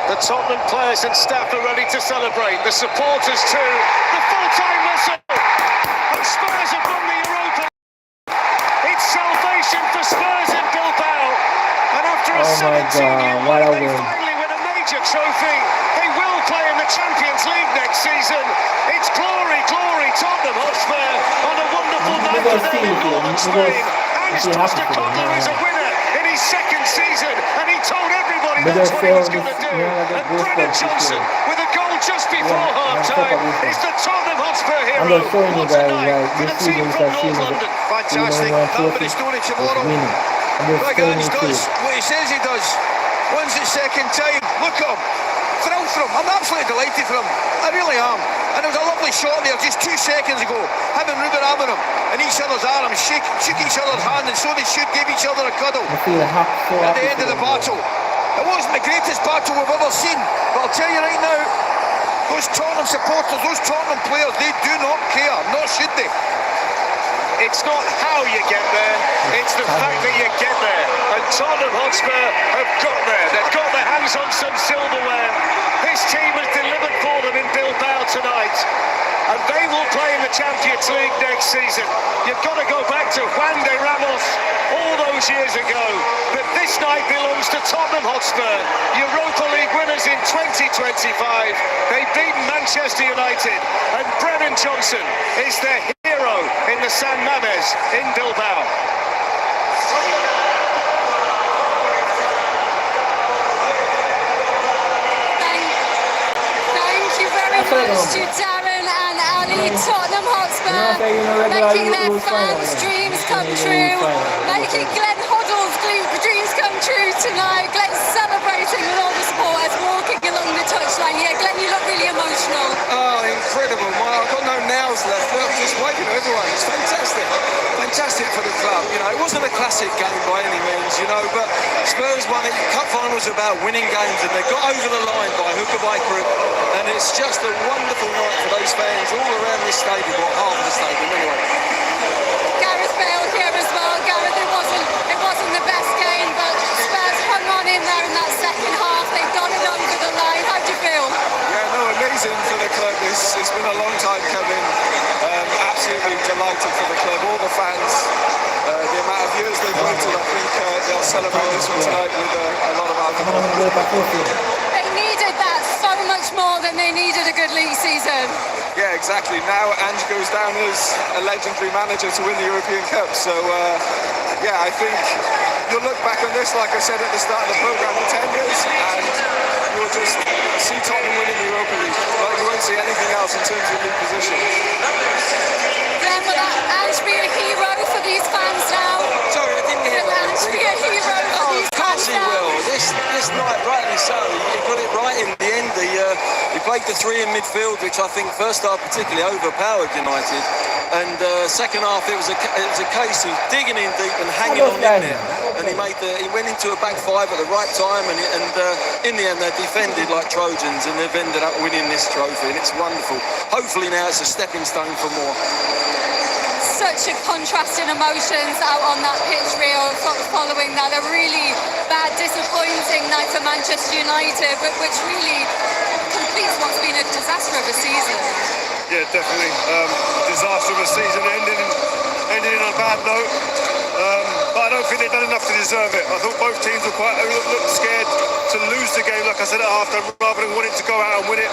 The Tottenham players and staff are ready to celebrate. The supporters too. The full-time whistle. And Spurs have won the Europa. It's salvation for Spurs in Bilbao. And after a 17-year what a wait, they win. finally win a major trophy. They will play in the Champions League next season. It's glory, glory, Tottenham Hotspur on a wonderful night for them in northern Spain. Ange Postecoglou is a winner in his second season, and he told everybody that's what he was going to do. And Brennan Johnson, with a goal just before half-time, is the Tottenham Hotspur hero. I'm just showing you What a guys night for this the team season from has seen North it. London. Fantastic. That'll be the story tomorrow. Like Ange does what he says he does. Wins it second time. Look at him. Thrilled for him. I'm absolutely delighted for him. I really am. And there was a lovely shot there just 2 seconds ago. Him and Ruben Amorim in each other's arms, shook each other's hand, and so they should give each other a cuddle at the end of the battle. It wasn't the greatest battle we've ever seen, but I'll tell you right now, those Tottenham supporters, those Tottenham players, they do not care, nor should they. It's not how you get there, it's the fact that you get there. And Tottenham Hotspur have got there. They've got their hands on some silverware. This team has delivered for them in Bilbao tonight. And they will play in the Champions League next season. You've got to go back to Juan de Ramos all those years ago. But this night belongs to Tottenham Hotspur, Europa League winners in 2025. They've beaten Manchester United, and Brennan Johnson is their hero in the San Mamés in Bilbao. Thank you very much to Darren and Ali. Tottenham Hotspur making their fans' dreams come true, making Glenn Hoddle's dreams come true tonight. Glenn celebrating with all the supporters walking along the touchline. Yeah, Glenn, you look really emotional. Oh, incredible. Well, I've got no nails left. Look, just waving to everyone. It's fantastic. Fantastic for the club. You know, it wasn't a classic game by any means, you know, but Spurs won it. Cup finals are about winning games, and they got over the line by hook or by crook. And it's just a wonderful night for those fans all around this stadium, or half of the stadium anyway. Gareth Bale here as well. Gareth, it wasn't the best game, but Spurs hung on in there in that second half. They got it over the line. How do you feel? Yeah, no, amazing for the club. It's been a long time coming. Absolutely delighted for the club, all the fans, the amount of years they've waited. I think they'll celebrate this one tonight with a lot of alcohol. They needed that so much more than they needed a good league season. Yeah, exactly. Now Ange goes down as a legendary manager to win the European Cup. So, yeah, I think you'll look back on this, like I said at the start of the programme, in 10 years, and you'll just see Tottenham winning the Europa League. But you won't see anything else in terms of league position. Glenn, will Ange be a hero for these fans now? Sorry, I didn't hear Will that. Ange be a hero for Oh, these of course fans he now? will. This night, rightly so. He got it right in the end. He played the three in midfield, which I think first half particularly overpowered United, and second half it was a case of digging in deep and hanging on in there. And he went into a back five at the right time, and in the end they defended like Trojans, and they've ended up winning this trophy, and it's wonderful. Hopefully now it's a stepping stone for more. Such a contrast in emotions out on that pitch, Rio, following that. A really bad, disappointing night for Manchester United, but which really completes what's been a disaster of a season. Yeah, definitely. Disaster of a season, ending in a bad note. But I don't think they've done enough to deserve it. I thought both teams were looked scared to lose the game, like I said at half-time, rather than wanting to go out and win it.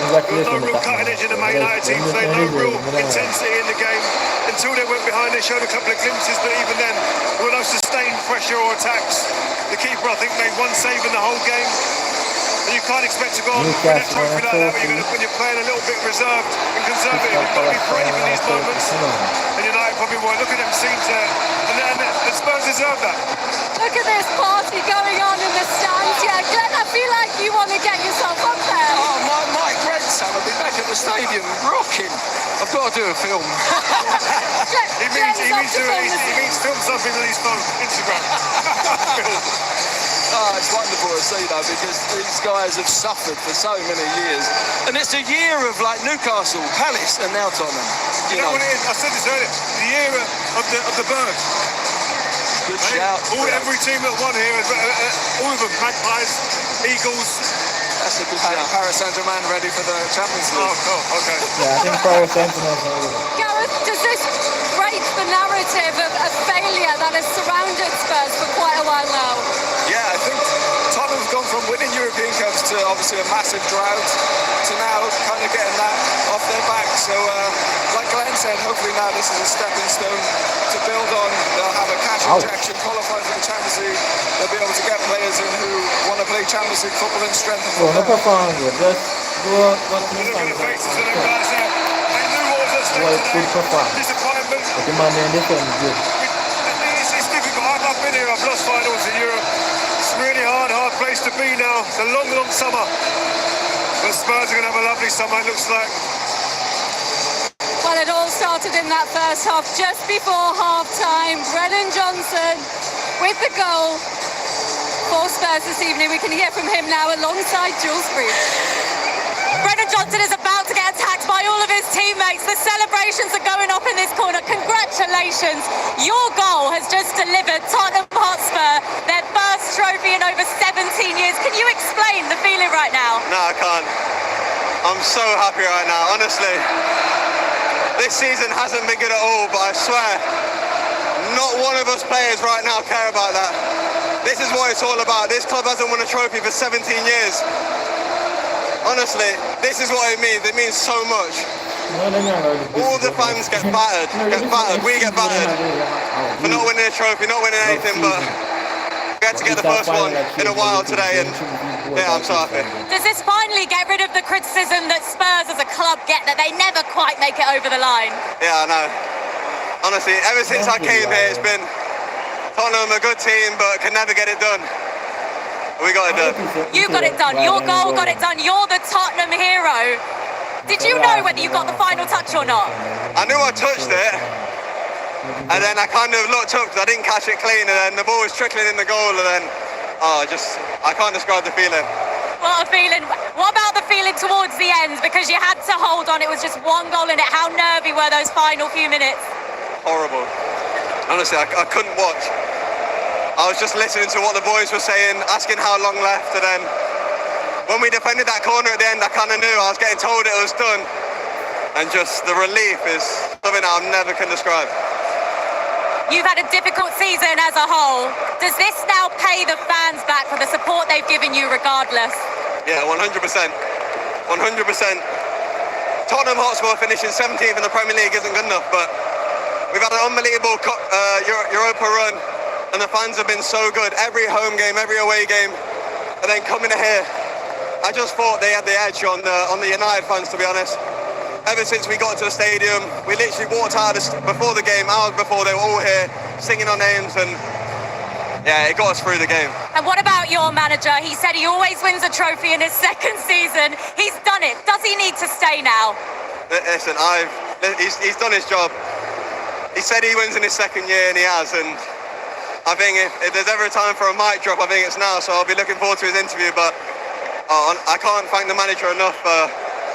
There was no real cutting edge in the Man United team today, no real intensity in the game. Until they went behind, they showed a couple of glimpses, but even then, there were no sustained pressure or attacks. The keeper, I think, made one save in the whole game. And you can't expect to go on with a trophy like that when you're playing a little bit reserved and conservative. You've got to be brave in these moments. And United probably won't. Look at them scenes there. And the Spurs deserve that. Look at this party going on in the stands. Yeah, Glenn, I feel like you want to get yourself up there. Oh, my grandson will be back at the stadium rocking. I've got to do a film. He means film something on his phone, Instagram. It's wonderful to see though, because these guys have suffered for so many years, and it's a year of like Newcastle, Palace, and now Tottenham. You know what it is? I said this earlier. The year of the bird. Good shout. Every team that won here, all of them, Magpies, Eagles. That's a good shout. Paris Saint-Germain ready for the Champions League. Oh, cool. Okay. Yeah, I think Paris Saint-Germain. Gareth, does this break the narrative of failure that has surrounded Spurs for quite a while now? Yeah, I think Tottenham's gone from winning European Cups to obviously a massive drought to now kind of getting that off their back. So, like Glenn said, hopefully now this is a stepping stone to build on. They'll have a cash injection, qualify for the Champions League. They'll be able to get players in who want to play Champions League football and strengthen Well, no from there. performance good. Just do what you Look can. at the faces of them guys there. They knew what was at stake Well, good today. performance. Disappointment. But the man in defense is good. It's difficult. I've been here. I've lost finals in Europe. It's a really hard place to be now. It's a long, long summer. But Spurs are going to have a lovely summer, it looks like. Well, it all started in that first half, just before half-time. Brennan Johnson with the goal for Spurs this evening. We can hear from him now alongside Jules Breed. Brennan Johnson is about to get attacked by all of his teammates. The celebrations are going up in this corner. Congratulations. Your goal has just delivered Tottenham Hotspur their first trophy in over 17 years. Can you explain the feeling right now? No, I can't. I'm so happy right now, honestly. This season hasn't been good at all, but I swear, not one of us players right now care about that. This is what it's all about. This club hasn't won a trophy for 17 years. Honestly, this is what it means. It means so much. All the fans get battered. We get battered for not winning a trophy, not winning anything, but we had to get the first one in a while today, and yeah, I'm so happy. Does this finally get rid of the criticism that Spurs as a club get, that they never quite make it over the line? Yeah, I know. Honestly, ever since I came here, it's been Tottenham a good team, but can never get it done. We got it done. You got it done. Your goal got it done. You're the Tottenham hero. Did you know whether you got the final touch or not? I knew I touched it, and then I kind of looked up because I didn't catch it clean, and then the ball was trickling in the goal, and then, I can't describe the feeling. What a feeling. What about the feeling towards the end? Because you had to hold on. It was just one goal in it. How nervy were those final few minutes? Horrible. Honestly, I couldn't watch. I was just listening to what the boys were saying, asking how long left, and then when we defended that corner at the end, I kind of knew. I was getting told it was done, and just the relief is something that I never can describe. You've had a difficult season as a whole. Does this now pay the fans back for the support they've given you regardless? Yeah, 100%. 100%. Tottenham Hotspur finishing 17th in the Premier League isn't good enough, but we've had an unbelievable Europa run, and the fans have been so good. Every home game, every away game, and then coming here, I just thought they had the edge on the United fans, to be honest. Ever since we got to the stadium, we literally walked out before the game, hours before, they were all here singing our names, and yeah, it got us through the game. And what about your manager? He said he always wins a trophy in his second season. He's done it. Does he need to stay now? Listen, he's done his job. He said he wins in his second year, and he has, and I think if there's ever a time for a mic drop, I think it's now, so I'll be looking forward to his interview, but I can't thank the manager enough for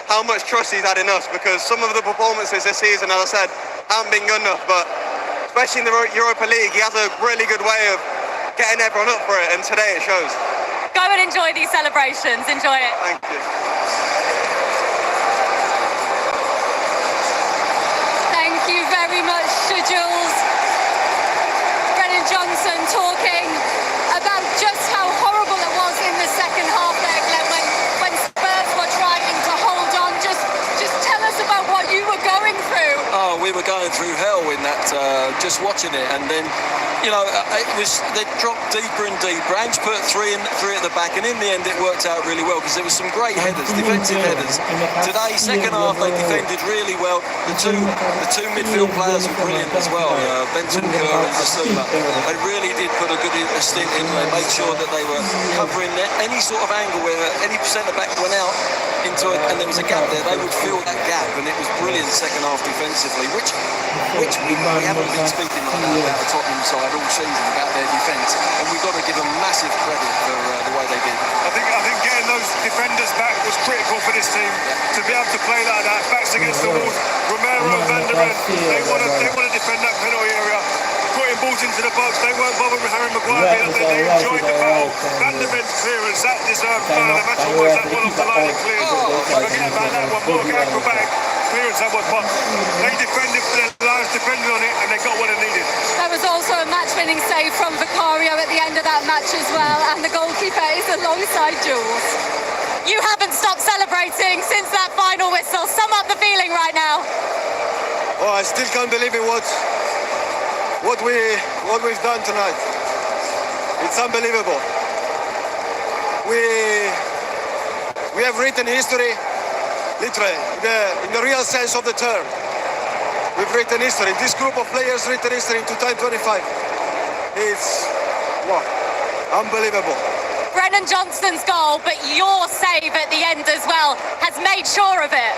how much trust he's had in us, because some of the performances this season, as I said, haven't been good enough, but especially in the Europa League, he has a really good way of getting everyone up for it, and today it shows. Go and enjoy these celebrations. Enjoy it. Thank you. Thank you very much to Jules. Brennan Johnson talking about just how horrible it was in the second half there, Glenn, when Spurs were trying to hold on. Just tell us about what you were going through. Oh, we were going through hell in that, just watching it, and then, they dropped deeper and deeper. Ange put three at the back, and in the end it worked out really well, because there was some great headers, defensive headers. Today, second half, they defended really well. The two midfield players were brilliant as well, Benton Kerr and Basuma. They really did put a good stint in. They made sure that they were covering any sort of angle where any centre back went out. and there was a gap there, they would fill that gap, and it was brilliant second half defensively, which we haven't been speaking like that about the Tottenham side all season, about their defence, and we've got to give them massive credit for the way they did. I think getting those defenders back was critical for this team to be able to play like that, backs against the walls. Romero, Van der Ven, they want to defend that penalty area. Putting balls into the box, they weren't bothered with Harry Maguire. They enjoyed the battle. Van der Ven's clearance, that deserved man of the match. Always that one off the line and cleared. Forget about that one. What an acrobatic clearance that was. But they defended for their lives, defended on it, and they got what they needed. That was also a match-winning save from Vicario at the end of that match as well, and the goalkeeper is alongside Jules. You haven't stopped celebrating since that final whistle. Sum up the feeling right now. Oh, I still can't believe it. What we've done tonight. It's unbelievable. We have written history, literally, in the real sense of the term. We've written history. This group of players written history in 2025. It's unbelievable. Brennan Johnston's goal, but your save at the end as well has made sure of it.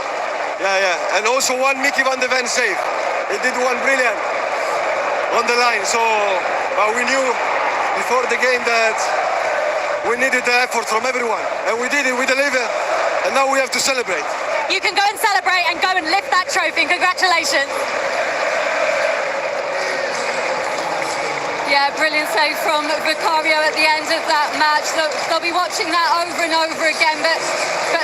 Yeah. And also one Mickey Van de Ven save. He did one brilliant on the line. So we knew before the game that we needed the effort from everyone. And we did it, we delivered. And now we have to celebrate. You can go and celebrate and go and lift that trophy. Congratulations. Yeah, brilliant save from Vicario at the end of that match. They'll be watching that over and over again, but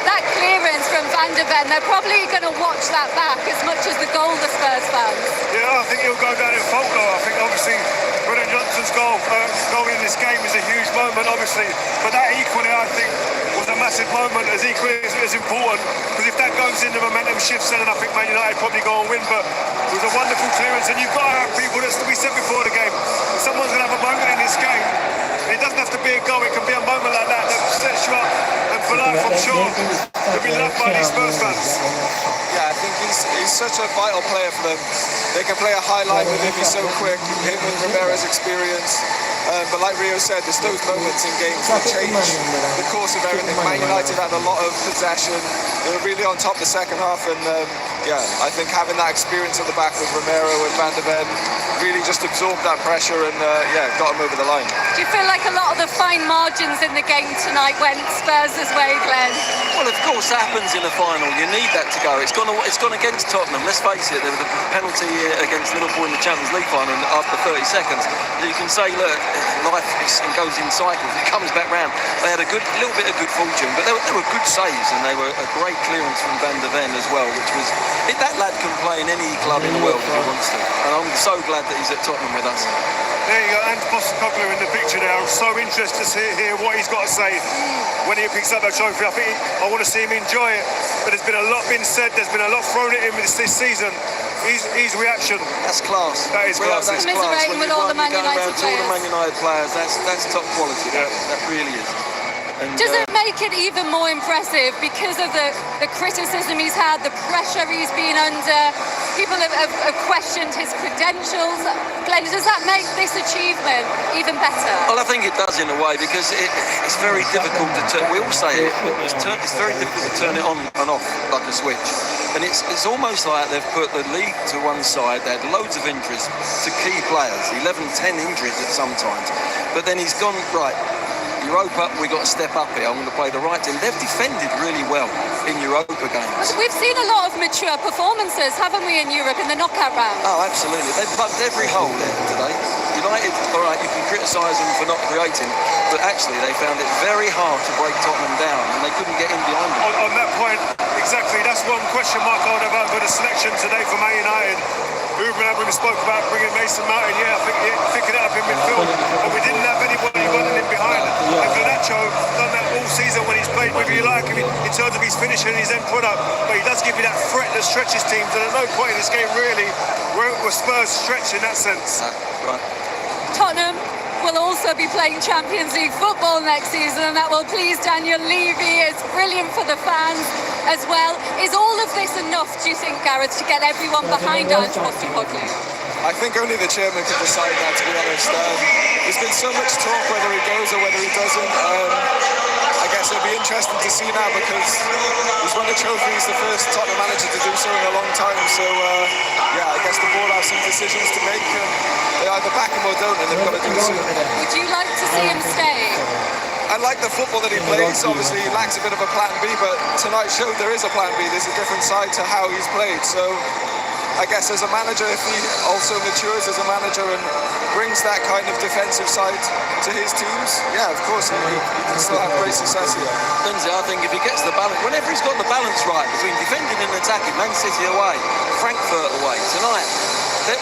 that clearance from Van der Ven, they're probably going to watch that back as much as the goal, the Spurs fans. Yeah, I think he'll go down in folklore. I think obviously Brennan Johnston's goal in this game is a huge moment, obviously, but that equally, I think, was a massive moment, as equally as important, because if that goes in, the momentum shifts in, and I think Man United probably go and win. But it was a wonderful clearance, and you've got to have people, that's what we said before the game, someone's going to have a moment in this game. It doesn't have to be a goal, it can be a moment like that sets you up, and for life, I'm sure he'll be loved by these Spurs fans. Yeah, I think he's such a vital player for them. They can play a high line with him, he's so quick, him with Romero's experience. But like Rio said, there's those moments in games that change the course of everything. Man United had a lot of possession. They were really on top the second half, and I think having that experience at the back with Romero and Van der Ven really just absorbed that pressure and got them over the line. Do you feel like a lot of the fine margins in the game tonight went Spurs' way, Glenn? Well, of course, that happens in a final. You need that to go. It's gone against Tottenham. Let's face it, there was a penalty against Liverpool in the Champions League final after 30 seconds. You can say, look, life goes in cycles. It comes back round. They had a little bit of good fortune, but they were good saves, and they were a great clearance from Van der Ven as well, which was that lad can play in any club in the world if he wants to. And I'm so glad that he's at Tottenham with us. There you go, Ange Postecoglou in the picture there. I'm so interested to hear what he's got to say when he picks up that trophy. I want to see him enjoy it, but there's been a lot being said, there's been a lot thrown at him this season. His reaction. That's class. That is class. That's class. When with all the Man United players. All the Man United players, that's top quality. Yeah. That really is. And, Does it make it even more impressive because of the criticism he's had, the pressure he's been under? People have questioned his credentials. Glenn, does that make this achievement even better? Well, I think it does in a way, because it's very difficult to turn. We all say it. It's very difficult to turn it on and off like a switch. And it's almost like they've put the league to one side. They had loads of injuries to key players, 11, 10 injuries at some times. But then he's gone, right, Europa, we've got to step up here. I'm going to play the right team. They've defended really well in Europa games. We've seen a lot of mature performances, haven't we, in Europe in the knockout round? Oh, absolutely. They've plugged every hole there today. United, all right, you can criticise them for not creating, but actually they found it very hard to break Tottenham down, and they couldn't get in behind them. On that point, exactly, that's one question mark I would have had for the selection today for Man United. Ruben Amorim spoke about bringing Mason Mount in, I think picking it up in midfield, but we didn't have anybody running in behind. And Garnacho done that all season when he's played, whether you like him in terms of his finish and his end product, but he does give you that threat that stretches teams, and there's no point in this game really where Spurs stretch in that sense. Right. Tottenham will also be playing Champions League football next season, and that will please Daniel Levy. It's brilliant for the fans as well. Is all of this enough, do you think, Gareth, to get everyone behind Ange Postecoglou? I think only the chairman can decide that, to be honest. There's been so much talk whether he goes or whether he doesn't. I guess it'll be interesting to see now because he's won a trophy. He's the first Tottenham manager to do so in a long time. So, yeah, I guess the board have some decisions to make. And they either back him or don't, and they've got to do it soon. Would you like to see him stay? I like the football that he plays. Obviously, he lacks a bit of a plan B, but tonight showed there is a plan B. There's a different side to how he's played. So, I guess as a manager, if he also matures as a manager and brings that kind of defensive side to his teams, yeah, of course, he can still have great success here. Lindsay, I think if he gets the balance, whenever he's got the balance right between defending and attacking, Man City away, Frankfurt away, tonight,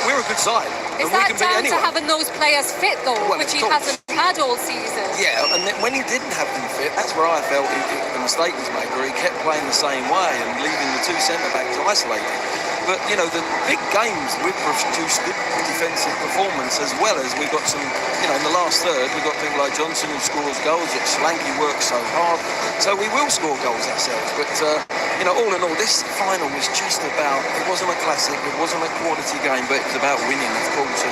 we're a good side. Is that down to having those players fit, though, which he hasn't had all season? Yeah, and then when he didn't have them fit, that's where I felt the mistake was made, where he kept playing the same way and leaving the two centre-backs isolated. But, you know, the big games, we've produced good defensive performance as well as we've got some, you know, in the last third, we've got people like Johnson who scores goals, that Slanky works so hard. So we will score goals ourselves. But, you know, all in all, this final was just about, it wasn't a classic, it wasn't a quality game, but it was about winning, of course.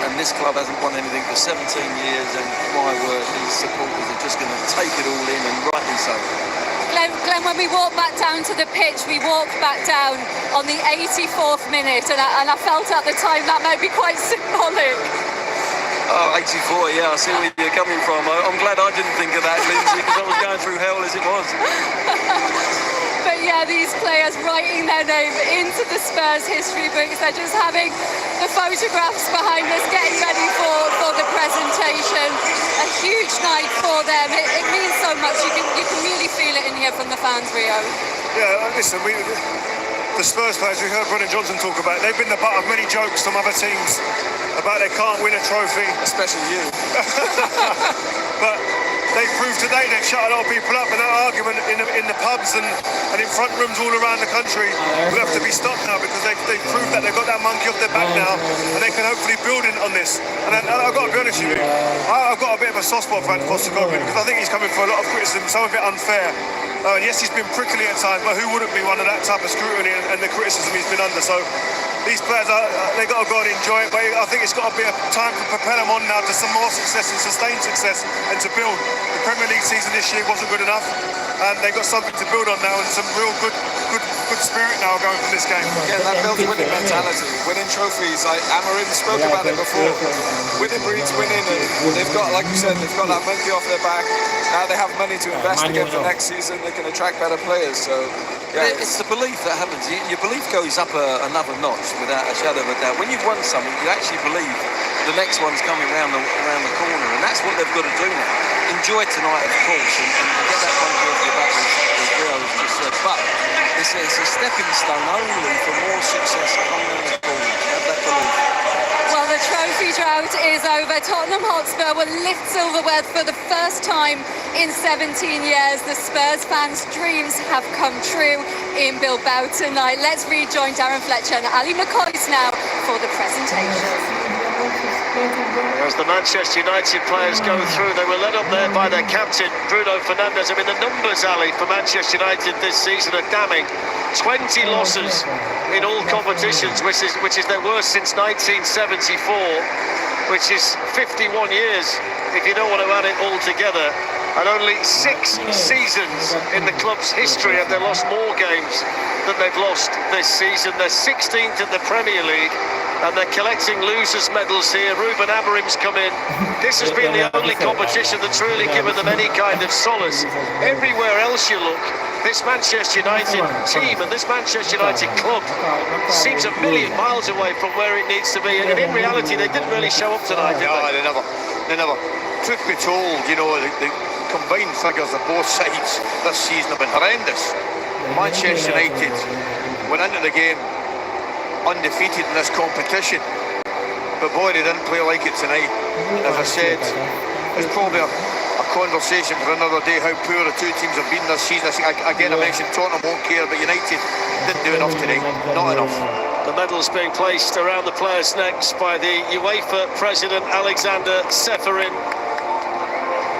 And this club hasn't won anything for 17 years, and my word, these supporters are just going to take it all in, and rightly so. Glenn, when we walked back down to the pitch, we walked back down on the 84th minute, and I felt at the time that might be quite symbolic. Oh, 84, yeah, I see where you're coming from. I'm glad I didn't think of that, Lindsay, because I was going through hell as it was. But yeah, these players writing their name into the Spurs history books. They're just having the photographs behind us, getting ready for the presentation. A huge night for them. It means so much. You can really feel it in here from the fans, Rio. Yeah, listen, the Spurs players, we heard Brennan Johnson talk about it, they've been the butt of many jokes from other teams about they can't win a trophy. Especially you. But they proved today they've shut a lot of people up, and that argument in the pubs and in front rooms all around the country will have to be stopped now, because they've proved that they've got that monkey off their back now, and they can hopefully build on this. And I've got to be honest with you, I've got a bit of a soft spot for Ange Postecoglou, because I think he's coming for a lot of criticism, some of it unfair. Yes, he's been prickly at times, but who wouldn't be one of that type of scrutiny and the criticism he's been under? So these players, they've got to go and enjoy it, but I think it's got to be a time to propel them on now to some more success and sustained success, and to build. The Premier League season this year wasn't good enough, and they've got something to build on now, and some real good spirit now going from this game. Yeah, that builds winning mentality, winning trophies. Amorim spoke about it before. Winning breeds winning, and they've got, like you said, they've got that monkey off their back. Now they have money to invest again for next season. They can attract better players. So, yeah, it's the belief that happens. Your belief goes up another notch without a shadow of a doubt. When you've won something, you actually believe the next one's coming around the corner, and that's what they've got to do now. Enjoy tonight, of course, and get that monkey off your back, as Rio has just said. But it's a stepping stone only for more success coming around the corner. Have that belief. Well, the trophy drought is over. Tottenham Hotspur will lift silverware for the first time in 17 years. The Spurs fans' dreams have come true in Bilbao tonight. Let's rejoin Darren Fletcher and Ali McCoy's now for the presentation. As the Manchester United players go through, they were led up there by their captain, Bruno Fernandes. I mean, the numbers, Ali, for Manchester United this season are damning. 20 losses in all competitions, which is their worst since 1974, which is 51 years, if you don't want to add it all together. And only 6 seasons in the club's history have they lost more games than they've lost this season. They're 16th in the Premier League, and they're collecting losers' medals here. Ruben Amorim's come in. This has been the only competition that's really given them any kind of solace. Everywhere else you look, this Manchester United team and this Manchester United club seems a million miles away from where it needs to be. And in reality, they didn't really show up tonight, did they? They never. Truth be told, you know, the combined figures of both sides this season have been horrendous. Manchester United went into the game undefeated in this competition, but boy, they didn't play like it tonight. As I said, it's probably a conversation for another day how poor the two teams have been this season. I mentioned Tottenham won't care, but United didn't do enough today, not enough. The medals being placed around the players' necks by the UEFA president Alexander Seferin.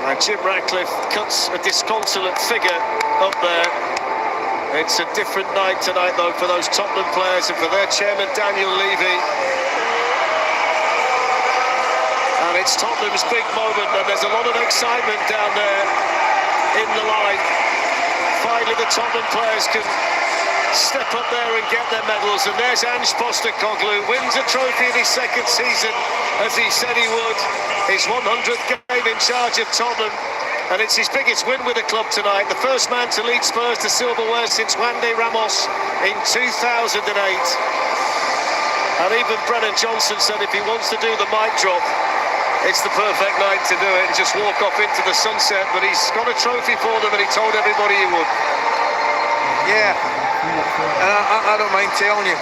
And Jim Ratcliffe cuts a disconsolate figure up there. It's a different night tonight, though, for those Tottenham players and for their chairman, Daniel Levy. It's Tottenham's big moment, and there's a lot of excitement down there in the line. Finally, the Tottenham players can step up there and get their medals, and there's Ange Postecoglou, wins a trophy in his second season, as he said he would. His 100th game in charge of Tottenham, and it's his biggest win with the club tonight. The first man to lead Spurs to silverware since Juan de Ramos in 2008. And even Brennan Johnson said if he wants to do the mic drop, it's the perfect night to do it and just walk off into the sunset. But he's got a trophy for them, and he told everybody he would. Yeah, and I don't mind telling you,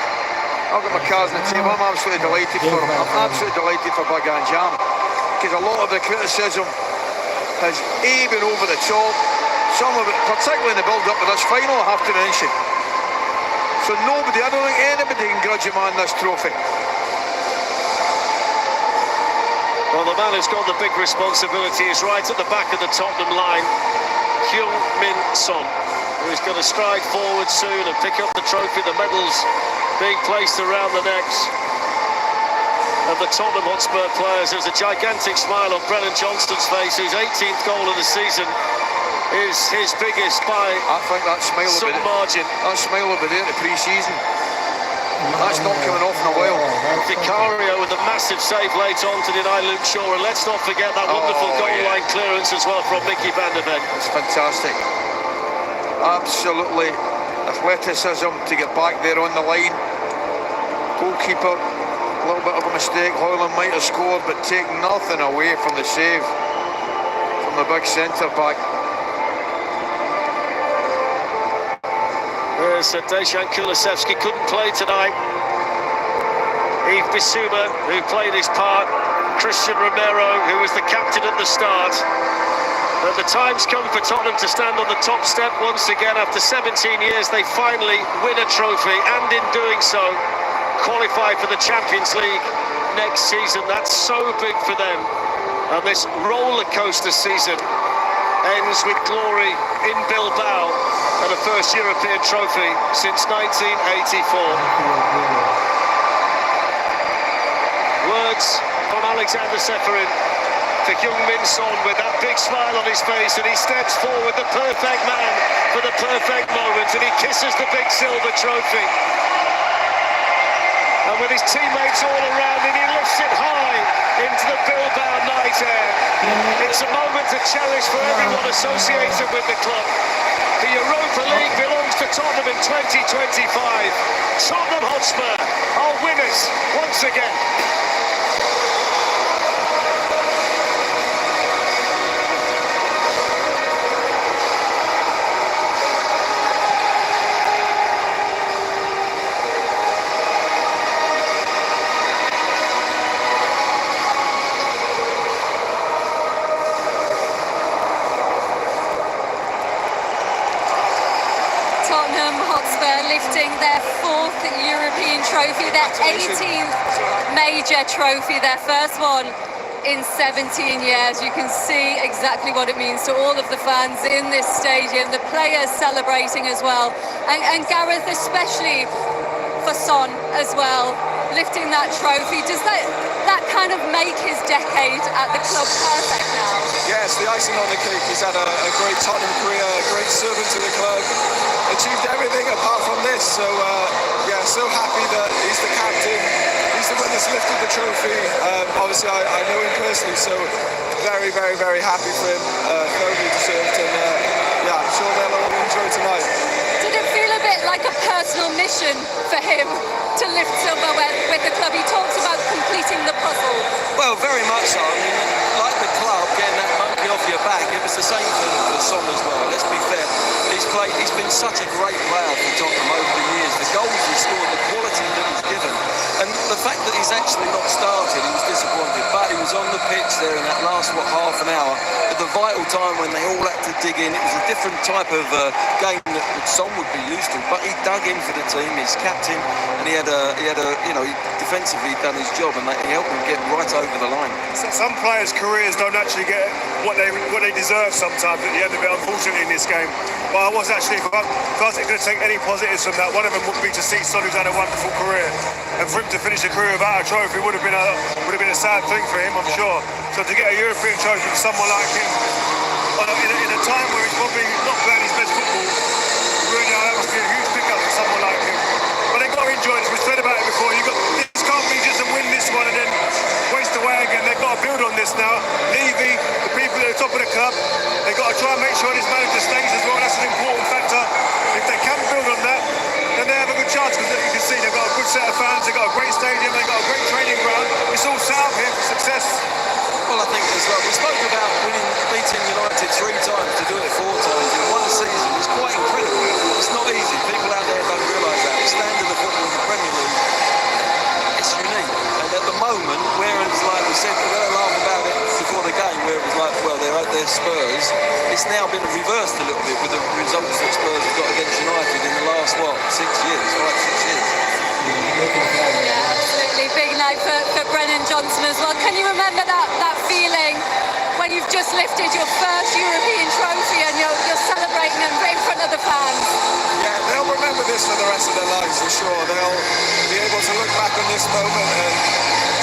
I've got my cards on the table. I'm absolutely delighted for him. I'm absolutely delighted for Big Ange, because a lot of the criticism has been over the top. Some of it, particularly in the build-up to this final, I have to mention. So I don't think anybody can grudge a man this trophy. Well, the man who's got the big responsibility is right at the back of the Tottenham line, Heung-min Son, who's going to stride forward soon and pick up the trophy, the medals being placed around the necks of the Tottenham Hotspur players. There's a gigantic smile on Brennan Johnston's face, whose 18th goal of the season is his biggest by I think that smile some margin. That smile will be there in the pre-season. That's not coming off in a while. Vicario with a massive save late on to deny Luke Shaw, and let's not forget that wonderful goal line clearance as well from Mickey van der Ven. It's fantastic. Absolutely athleticism to get back there on the line. Goalkeeper, a little bit of a mistake. Hoyland might have scored, but take nothing away from the save from the big centre back. There's Dejan Kulusevski, couldn't play tonight. Yves Bissouma, who played his part. Christian Romero, who was the captain at the start. But the time's come for Tottenham to stand on the top step once again. After 17 years, they finally win a trophy, and in doing so, qualify for the Champions League next season. That's so big for them. And this roller coaster season ends with glory in Bilbao and a first European trophy since 1984. Words from Alexander Seferin to Heung-min Son with that big smile on his face, and he steps forward, the perfect man for the perfect moment, and he kisses the big silver trophy. And with his teammates all around him, he lifts it high into the Bilbao night air. It's a moment to cherish for everyone associated with the club. The Europa League belongs to Tottenham in 2025. Tottenham Hotspur are winners once again. Tottenham Hotspur lifting their 4th European trophy, their 18th major trophy, their first one in 17 years. You can see exactly what it means to all of the fans in this stadium, the players celebrating as well, and Gareth, especially for Son as well, lifting that trophy. Does that kind of make his decade at the club perfect now? Yes, the icing on the cake. He's had a great Tottenham career, a great servant to the club, achieved everything apart from this. So yeah, so happy that he's the captain. He's the one that's lifted the trophy. Obviously, I know him personally, so very, very, very happy for him. Thoroughly deserved, and yeah, I'm sure they'll all enjoy tonight. Did it feel a bit like a personal mission for him to lift silverware with the club? He talks about completing the puzzle. Well, very much so. I mean, like the club, getting that monkey off your back, it was the same for Son as well. Let's be fair. He's been such a great player for Tottenham over the years. The goals he scored, the quality that he's given. And the fact that he's actually not started, he was disappointed. But he was on the pitch there in that last, half an hour, at the vital time when they all had to dig in. It was a different type of game that Son would be used to. But he dug in for the team, he's captain, and he defensively done his job, and he helped them get right over the line. Some players' careers don't actually get what they deserve sometimes at the end of it, unfortunately, in this game. But I was actually, if I was going to take any positives from that, one of them would be to see Son, who's had a wonderful career, and for him to finish a career without a trophy would have been a sad thing for him, I'm sure. So to get a European trophy from someone like him, in a time where he's probably not playing his best football, really, that must be a huge pickup for someone like him. But they've got to enjoy this. We've said about it before. This can't be just to win this one and then waste away again. They've got to build on this now. Levy, the people at the top of the club, they've got to try and make sure this manager stays as well. That's an important factor. If they can build on that, then they have a good chance, because you can see they've got a good set of fans, they've got a great stadium, they've got a great training ground. It's all set up here for success. Well, I think as well, we spoke about beating United 3 times, to do it 4 times in one season. It's quite incredible. It's not easy. People out there don't realise that. The standard of football in the Premier League, it's unique. And at the moment, whereas, like we said, we're going to laugh about it before the game, where it was like, well, they're at their Spurs, it's now been reversed a little bit with the results that Spurs have got against United in the last, 6 years, 5-6 years. Yeah, absolutely. Big night for Brennan Johnson as well. Can you remember that feeling when you've just lifted your first European trophy and you're celebrating in front of the fans? Yeah, they'll remember this for the rest of their lives, for sure. They'll be able to look back on this moment and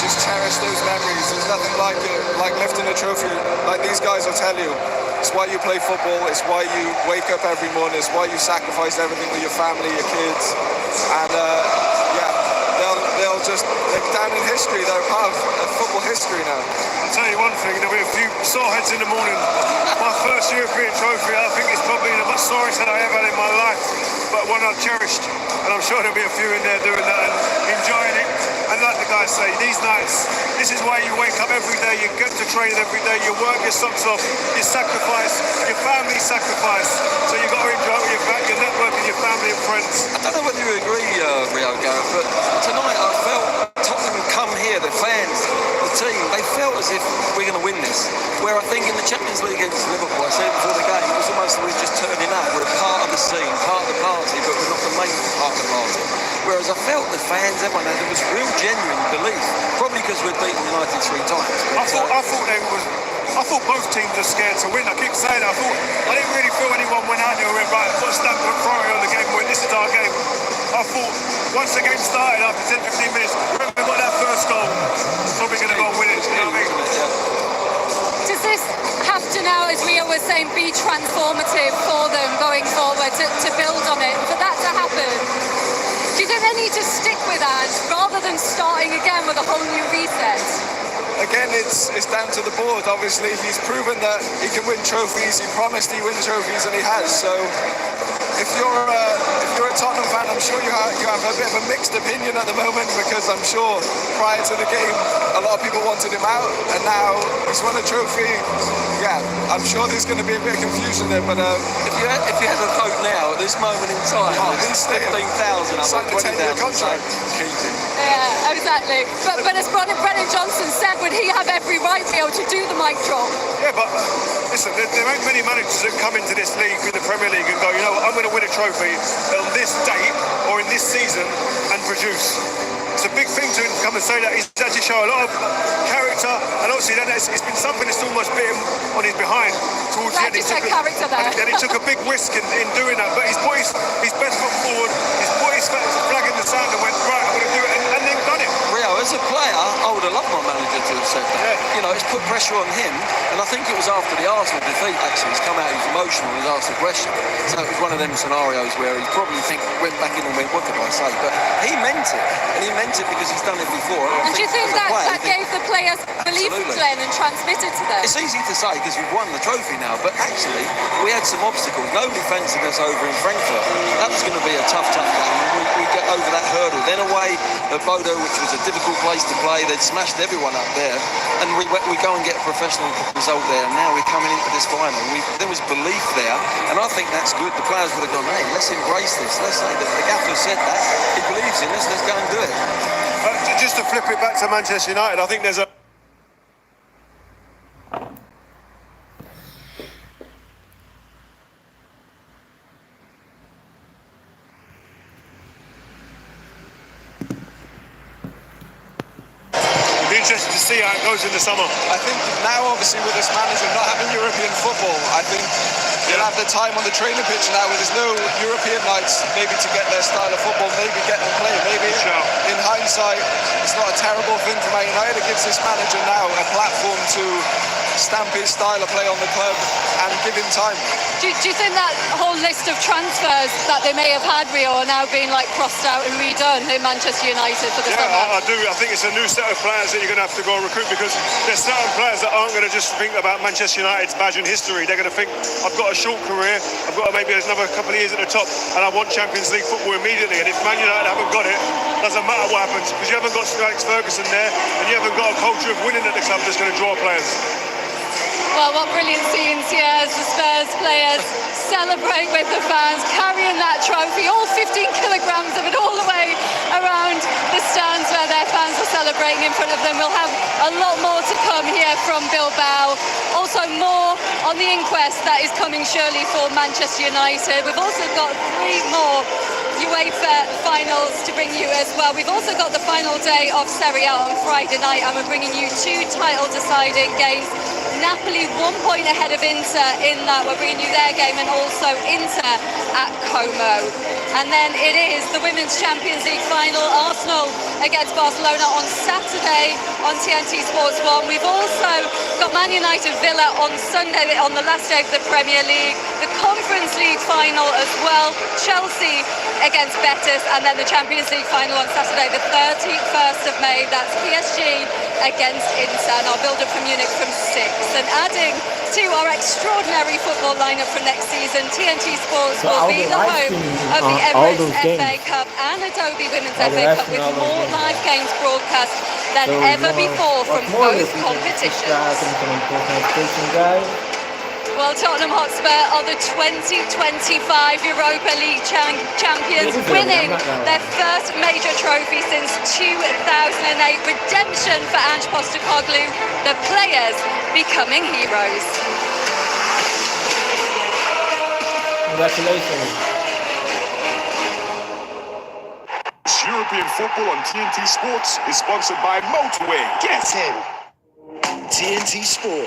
just cherish those memories. There's nothing like it, like lifting a trophy. Like these guys will tell you, it's why you play football, it's why you wake up every morning, it's why you sacrifice everything with your family, your kids. And they're down in history. They're part of football history now. I'll tell you one thing, there'll be a few sore heads in the morning. My first European trophy, I think it's probably the much sorest that I ever had in my life, but one I've cherished, and I'm sure there'll be a few in there doing that and enjoying it. And like the guys say, these nights, this is why you wake up every day, you get to train every day, you work your socks off, you sacrifice, your family sacrifice, so you've got to enjoy it with your network and your family and friends. I don't know whether you agree, Rio Gareth, but tonight I felt Tottenham had come here, the fans, the team, they felt as if we're going to win this. Where I think in the Champions League against Liverpool, I said it before the game, it was almost like we're just turning up. We're a part of the scene, part of the party, but we're not the main part of the party. Whereas I felt the fans, everyone, there was real genuine belief, probably because we'd beaten United 3 times. I thought both teams are scared to win. I keep saying that. I didn't really feel anyone went out there and went, right, put a stamp of priority on the game, when this is our game. I thought once the game started, after 10-15 minutes, whoever got that first goal is probably going to go and win it. You know what I mean? Does this have to now, as Rio was saying, be transformative for them going forward to build on it? For that to happen, do you think they need to stick with that rather than starting again with a whole new reset? Again, it's down to the board. Obviously, he's proven that he can win trophies. He promised he win trophies, and he has. So, if you're a Tottenham fan, I'm sure you have a bit of a mixed opinion at the moment, because I'm sure prior to the game, a lot of people wanted him out, and now he's won a trophy. Yeah, I'm sure there's going to be a bit of confusion there, but if you had a vote now at this moment in time, 15,000 up, 20,000 contract. Yeah, exactly. But as Brennan Johnson said, would he have every right to be able to do the mic drop? Yeah, but listen, there ain't many managers that come into this league, in the Premier League, and go, you know what, I'm going to win a trophy on this date or in this season and produce. It's a big thing to come and say that. He's actually shown a lot of character, and obviously then it's been something that's almost bit him on his behind towards the end. He took character there. And he took a big risk in doing that, but he's put his best foot forward, he's put his flag in the sand and went, right, I'm going to do it, and then done it. Rio, as a player, I would have loved my manager to have said that. Yeah. You know, it's put pressure on him, and I think it was after the Arsenal defeat, actually, he's come out, he's emotional, he's asked a question. So it was one of them scenarios where he probably went back in and went, what could I say? But he meant it, and he meant it because he's done it before. And do you think that gave the players belief then and transmitted to them? It's easy to say because we've won the trophy now, but actually we had some obstacles. Nobody fancied us over in Frankfurt. That was going to be a tough game. We get over that hurdle. Then away at Bodo, which was a difficult place to play, they'd smashed everyone up there, and we go and get a professional result there. And now we're coming into this final. There was belief there, and I think that's good. The players would have gone, hey, let's embrace this. Let's say that the gaffer said that. He believes in us. Let's go and do it. Just to flip it back to Manchester United, I think there's a interested to see how it goes in the summer. I think now, obviously, with this manager not having European football, I think They'll have the time on the training pitch now where there's no European nights maybe to get their style of football, maybe get them playing. Maybe in hindsight, it's not a terrible thing for Man United. It gives this manager now a platform to stamp his style of play on the club and give him time. Do you think that whole list of transfers that they may have had, Rio, are now being like crossed out and redone in Manchester United for the summer? I do. I think it's a new set of players that you're going to have to go and recruit, because there's certain players that aren't going to just think about Manchester United's badge and history. They're going to think, I've got a short career, I've got maybe another couple of years at the top, and I want Champions League football immediately. And if Man United haven't got it, doesn't matter what happens, because you haven't got Alex Ferguson there, and you haven't got a culture of winning at the club that's going to draw players. Well, what brilliant scenes here as the Spurs players celebrate with the fans, carrying that trophy, all 15 kilograms of it, all the way around the stands where their fans are celebrating in front of them. We'll have a lot more to come here from Bilbao. Also more on the inquest that is coming surely for Manchester United. We've also got 3 more UEFA finals to bring you as well. We've also got the final day of Serie A on Friday night, and we're bringing you 2 title deciding games. Napoli 1 point ahead of Inter in that. We're bringing you their game, and also Inter at Como. And then it is the Women's Champions League final, Arsenal against Barcelona on Saturday on TNT Sports 1. We've also got Man United Villa on Sunday, on the last day of the Premier League. The Conference League final as well, Chelsea against Betis, and then the Champions League final on Saturday the 31st of May. That's PSG against Inter, and our build-up from Munich from 6. And adding to our extraordinary football lineup for next season, TNT Sports will be the home of the Emirates FA Cup and Adobe Women's FA Cup, with more live games broadcast than ever before from both competitions. Well, Tottenham Hotspur are the 2025 Europa League champions, winning their first major trophy since 2008. Redemption for Ange Postecoglou, the players becoming heroes. Congratulations. European football on TNT Sports is sponsored by Motorway. Get in! TNT Sports.